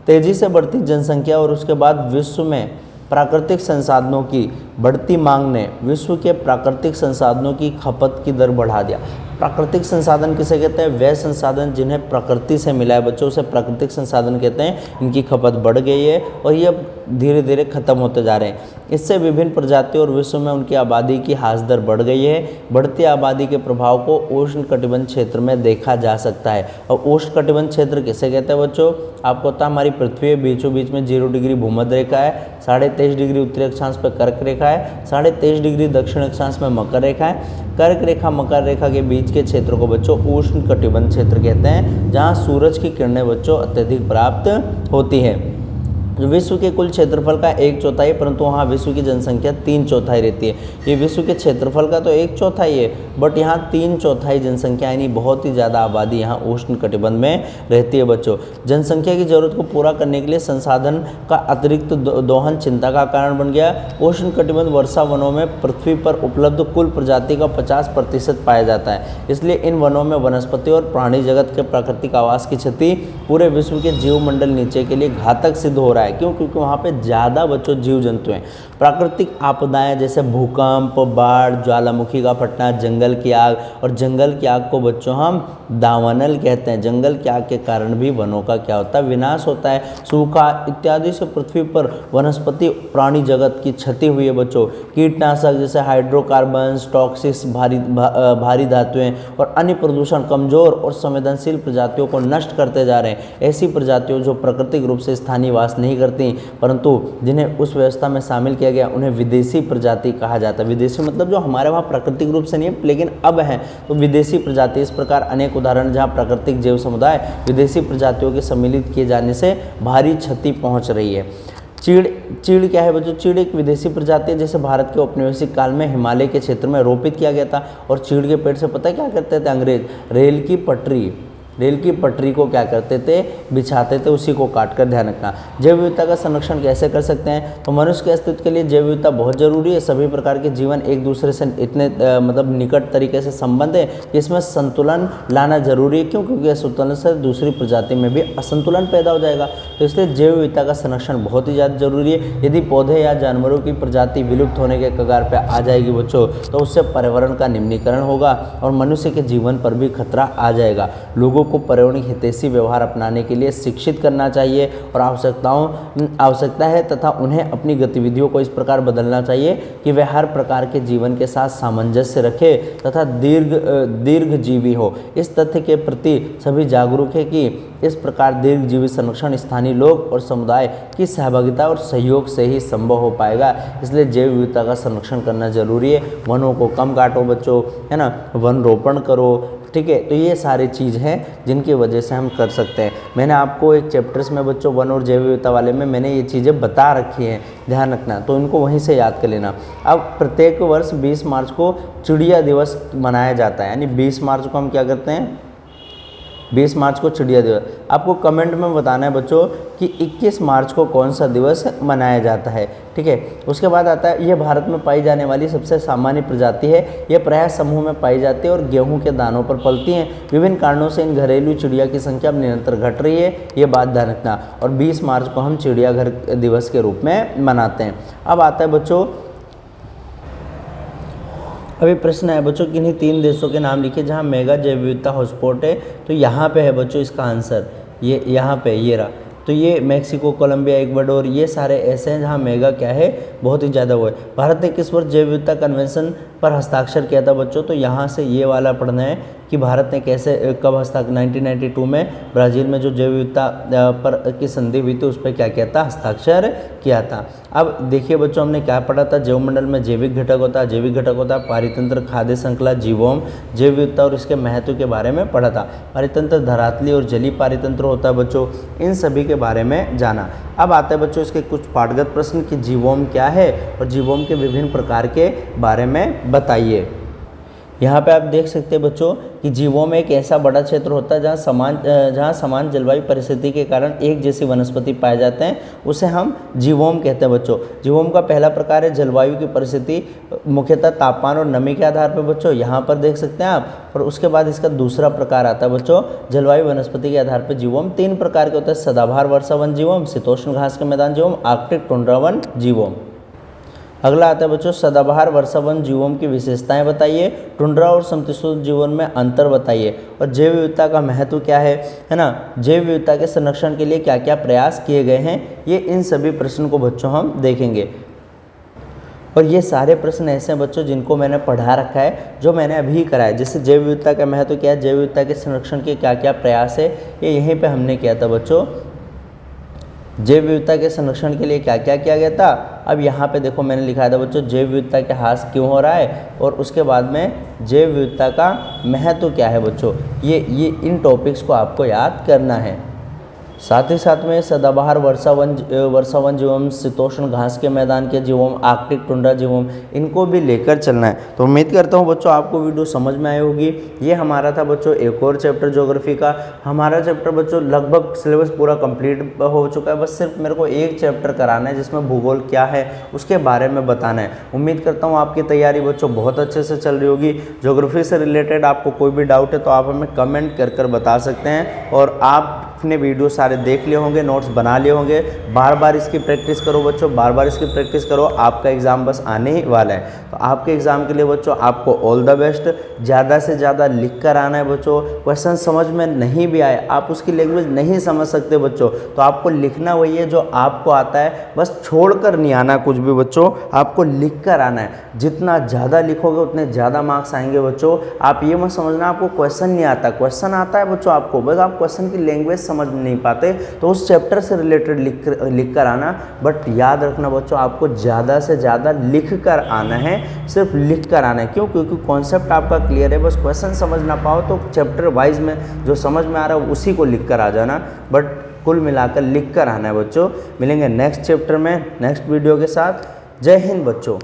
तेजी से बढ़ती जनसंख्या और उसके बाद विश्व में प्राकृतिक संसाधनों की बढ़ती मांग ने विश्व के प्राकृतिक संसाधनों की खपत की दर बढ़ा दिया। प्राकृतिक संसाधन किसे कहते हैं? वह संसाधन जिन्हें प्रकृति से मिला है बच्चों, उसे प्राकृतिक संसाधन कहते हैं। इनकी खपत बढ़ गई है और ये अब धीरे धीरे खत्म होते जा रहे हैं। इससे विभिन्न प्रजातियों और विश्व में उनकी आबादी की ह्रास दर बढ़ गई है। बढ़ती आबादी के प्रभाव को उष्ण कटिबंध क्षेत्र में देखा जा सकता है। और उष्ण कटिबंध क्षेत्र किसे कहते हैं बच्चों? आपको पता हमारी पृथ्वी बीचों बीच में 0 डिग्री भूमध्य रेखा है, 23.5 डिग्री उत्तरी अक्षांश पर कर्क रेखा है, 23.5 डिग्री दक्षिण अक्षांश में मकर रेखा है। कर्क रेखा मकर रेखा के बीच के क्षेत्र को बच्चों उष्ण कटिबंध क्षेत्र कहते हैं, जहां सूरज की किरणें बच्चों अत्यधिक प्राप्त होती है। विश्व के कुल क्षेत्रफल का 1/4, परंतु वहाँ विश्व की जनसंख्या 3/4 रहती है। ये विश्व के क्षेत्रफल का तो 1/4 है, बट यहाँ 3/4 जनसंख्या यानी बहुत ही ज़्यादा आबादी यहाँ उष्ण कटिबंध में रहती है बच्चों। जनसंख्या की जरूरत को पूरा करने के लिए संसाधन का अतिरिक्त दोहन चिंता का कारण बन गया। उष्ण कटिबंध वर्षा वनों में पृथ्वी पर उपलब्ध कुल प्रजाति का 50% पाया जाता है। इसलिए इन वनों में वनस्पति और प्राणी जगत के प्राकृतिक आवास की क्षति पूरे विश्व के जीवमंडल नीचे के लिए घातक सिद्ध हो रहा है। क्यों? क्योंकि वहाँ पे ज़्यादा बच्चों जीव जंतु हैं। प्राकृतिक आपदाएं जैसे भूकंप, बाढ़, ज्वालामुखी का फटना, जंगल की आग, और जंगल की आग को बच्चों हम दावानल कहते हैं। जंगल की आग के कारण भी वनों का क्या होता है? विनाश होता है। सूखा इत्यादि से पृथ्वी पर वनस्पति प्राणी जगत की क्षति हुई है बच्चों। कीटनाशक जैसे हाइड्रोकार्बन्स, टॉक्सिक्स, भारी धातुएं और अन्य प्रदूषण कमजोर और संवेदनशील प्रजातियों को नष्ट करते जा रहे हैं। ऐसी प्रजातियों जो प्राकृतिक रूप से स्थानीय वास नहीं करती, परंतु जिन्हें उस व्यवस्था में शामिल किया गया, उन्हें विदेशी प्रजाति कहा जाता है। विदेशी मतलब जो हमारे वहाँ प्राकृतिक रूप से नहीं है लेकिन अब है, तो विदेशी प्रजाति। इस प्रकार अनेक उदाहरण जहाँ प्राकृतिक जैव समुदाय विदेशी प्रजातियों के सम्मिलित किए जाने से भारी क्षति पहुँच रही है। चीड़ क्या है बच्चों? चीड़ एक विदेशी प्रजाति है जिसे भारत के औपनिवेशिक काल में हिमालय के क्षेत्र में रोपित किया गया था। और चीड़ के पेड़ से पता है क्या करते थे अंग्रेज? रेल की पटरी को क्या करते थे? बिछाते थे, उसी को काट कर। ध्यान रखना। जैव विविधता का संरक्षण कैसे कर सकते हैं? तो मनुष्य के अस्तित्व के लिए जैव विविधता बहुत जरूरी है। सभी प्रकार के जीवन एक दूसरे से इतने मतलब निकट तरीके से संबंध है कि इसमें संतुलन लाना जरूरी है। क्यों? क्योंकि असंतुलन से दूसरी प्रजाति में भी असंतुलन पैदा हो जाएगा। तो इसलिए जैव विविधता का संरक्षण बहुत ही ज़्यादा जरूरी है। यदि पौधे या जानवरों की प्रजाति विलुप्त होने के कगार पर आ जाएगी बच्चों, तो उससे पर्यावरण का निम्नीकरण होगा और मनुष्य के जीवन पर भी खतरा आ जाएगा। लोगों को पर्यावरण हितैषी व्यवहार अपनाने के लिए शिक्षित करना चाहिए और आवश्यकता है तथा उन्हें अपनी गतिविधियों को इस प्रकार बदलना चाहिए कि वे हर प्रकार के जीवन के साथ सामंजस्य रखे तथा दीर्घजीवी हो। इस तथ्य के प्रति सभी जागरूक है कि इस प्रकार दीर्घजीवी संरक्षण स्थानीय लोग और समुदाय की सहभागिता और सहयोग से ही संभव हो पाएगा। इसलिए जैव विविधता का संरक्षण करना जरूरी है। वनों को कम काटो बच्चों, है ना, वन रोपण करो, ठीक है। तो ये सारी चीज़ हैं जिनकी वजह से हम कर सकते हैं। मैंने आपको एक चैप्टर्स में बच्चों वन और जैव विविधता वाले में मैंने ये चीज़ें बता रखी हैं, ध्यान रखना, तो इनको वहीं से याद कर लेना। अब प्रत्येक वर्ष 20 मार्च को चिड़िया दिवस मनाया जाता है, यानी 20 मार्च को हम क्या करते हैं, 20 मार्च को चिड़िया दिवस। आपको कमेंट में बताना है बच्चों कि 21 मार्च को कौन सा दिवस मनाया जाता है, ठीक है। उसके बाद आता है, यह भारत में पाई जाने वाली सबसे सामान्य प्रजाति है। यह प्रायः समूह में पाई जाती है और गेहूं के दानों पर पलती हैं। विभिन्न कारणों से इन घरेलू चिड़िया की संख्या अब निरंतर घट रही है, ये बात ध्यान रखना। और 20 मार्च को हम चिड़ियाघर दिवस के रूप में मनाते हैं। अब आता है बच्चों, अभी प्रश्न है बच्चों, किन्हीं 3 देशों के नाम लिखिए जहां मेगा जैव विविधता हॉटस्पॉट है। तो यहाँ पे है बच्चों इसका आंसर, ये यहाँ पे ये रहा। तो ये मैक्सिको, कोलंबिया, इक्वाडोर, ये सारे ऐसे हैं जहाँ मेगा क्या है, बहुत ही ज़्यादा वो है। भारत ने किस वर्ष जैव विविधता कन्वेंशन पर हस्ताक्षर किया था बच्चों? तो यहाँ से ये वाला पढ़ना है कि भारत ने कैसे कब 1992 में ब्राज़ील में जो जैव विविधता पर की संधि हुई थी उस पर क्या किया था, हस्ताक्षर किया था। अब देखिए बच्चों, हमने क्या पढ़ा था, जैवमंडल में जैविक घटक होता है, जैविक घटक होता है पारितंत्र, खाद्य श्रृंखला, जीवोम, जैव विविधता और इसके महत्व के बारे में पढ़ा था। पारितंत्र धरातली और जलीय पारितंत्र होता है बच्चों, इन सभी के बारे में जाना। अब आता है बच्चों इसके कुछ पाठगत प्रश्न कि जीवोम क्या है और जीवोम के विभिन्न प्रकार के बारे में बताइए। यहाँ पे आप देख सकते हैं बच्चों कि जीवोम एक ऐसा बड़ा क्षेत्र होता है जहाँ समान जलवायु परिस्थिति के कारण एक जैसी वनस्पति पाए जाते हैं, उसे हम जीवोम कहते हैं बच्चों। जीवोम का पहला प्रकार है जलवायु की परिस्थिति, मुख्यतः तापमान और नमी के आधार पर बच्चों, यहाँ पर देख सकते हैं आप। और उसके बाद इसका दूसरा प्रकार आता है बच्चों जलवायु वनस्पति के आधार पर जीवोम। 3 प्रकार के होते हैं, सदाबहार वर्षावन जीवोम, शीतोष्ण घास के मैदान जीवोम, आर्कटिक टुंड्रा वन जीवोम। अगला आता है बच्चों सदाबहार वर्षावन जीवोम की विशेषताएं बताइए, टुंड्रा और समशीतोष्ण जीवन में अंतर बताइए, और जैव विविधता का महत्व क्या है ना, जैव विविधता के संरक्षण के लिए क्या क्या प्रयास किए गए हैं, ये इन सभी प्रश्न को बच्चों हम देखेंगे। और ये सारे प्रश्न ऐसे हैं बच्चों जिनको मैंने पढ़ा रखा है, जो मैंने अभी कराया। जैसे जैव विविधता का महत्व क्या है, जैव विविधता के संरक्षण के क्या क्या प्रयास है, ये यहीं पर हमने किया था बच्चों। जैव विविधता के संरक्षण के लिए क्या क्या किया गया था। अब यहाँ पे देखो मैंने लिखा था बच्चों जैव विविधता के ह्रास क्यों हो रहा है, और उसके बाद में जैव विविधता का महत्व क्या है बच्चों। ये इन टॉपिक्स को आपको याद करना है। साथ ही साथ में सदाबहार वर्षावन जीवम, शीतोष्ण घास के मैदान के जीवम, आर्कटिक टुंड्रा जीवम, इनको भी लेकर चलना है। तो उम्मीद करता हूँ बच्चों आपको वीडियो समझ में आई होगी। ये हमारा था बच्चों एक और चैप्टर ज्योग्राफी का। हमारा चैप्टर बच्चों लगभग सिलेबस पूरा कंप्लीट हो चुका है, बस सिर्फ मेरे को एक चैप्टर कराना है जिसमें भूगोल क्या है उसके बारे में बताना है। उम्मीद करता हूँ आपकी तैयारी बच्चों बहुत अच्छे से चल रही होगी। ज्योग्राफी से रिलेटेड आपको कोई भी डाउट है तो आप हमें कमेंट कर बता सकते हैं। और आप अपने वीडियो सारे देख लिए होंगे, नोट्स बना लिए होंगे। बार बार इसकी प्रैक्टिस करो बच्चों, बार बार इसकी प्रैक्टिस करो। आपका एग्ज़ाम बस आने ही वाला है, तो आपके एग्ज़ाम के लिए बच्चों आपको ऑल द बेस्ट। ज़्यादा से ज़्यादा लिख कर आना है बच्चों। क्वेश्चन समझ में नहीं भी आए, आप उसकी लैंग्वेज नहीं समझ सकते बच्चों, तो आपको लिखना वही है जो आपको आता है, बस छोड़ कर नहीं आना कुछ भी बच्चों, आपको लिख कर आना है। जितना ज़्यादा लिखोगे उतने ज़्यादा मार्क्स आएंगे बच्चों। आप ये मत समझना आपको क्वेश्चन नहीं आता, क्वेश्चन आता है बच्चों आपको, बस आप क्वेश्चन की लैंग्वेज समझ नहीं पाते, तो उस चैप्टर से रिलेटेड लिख कर आना। बट याद रखना बच्चों आपको ज़्यादा से ज़्यादा लिख कर आना है, सिर्फ लिख कर आना है। क्यों? क्योंकि कॉन्सेप्ट आपका क्लियर है, बस क्वेश्चन समझ ना पाओ तो चैप्टर वाइज में जो समझ में आ रहा है उसी को लिख कर आ जाना, बट कुल मिलाकर लिख कर आना है बच्चों। मिलेंगे नेक्स्ट चैप्टर में नेक्स्ट वीडियो के साथ। जय हिंद बच्चों।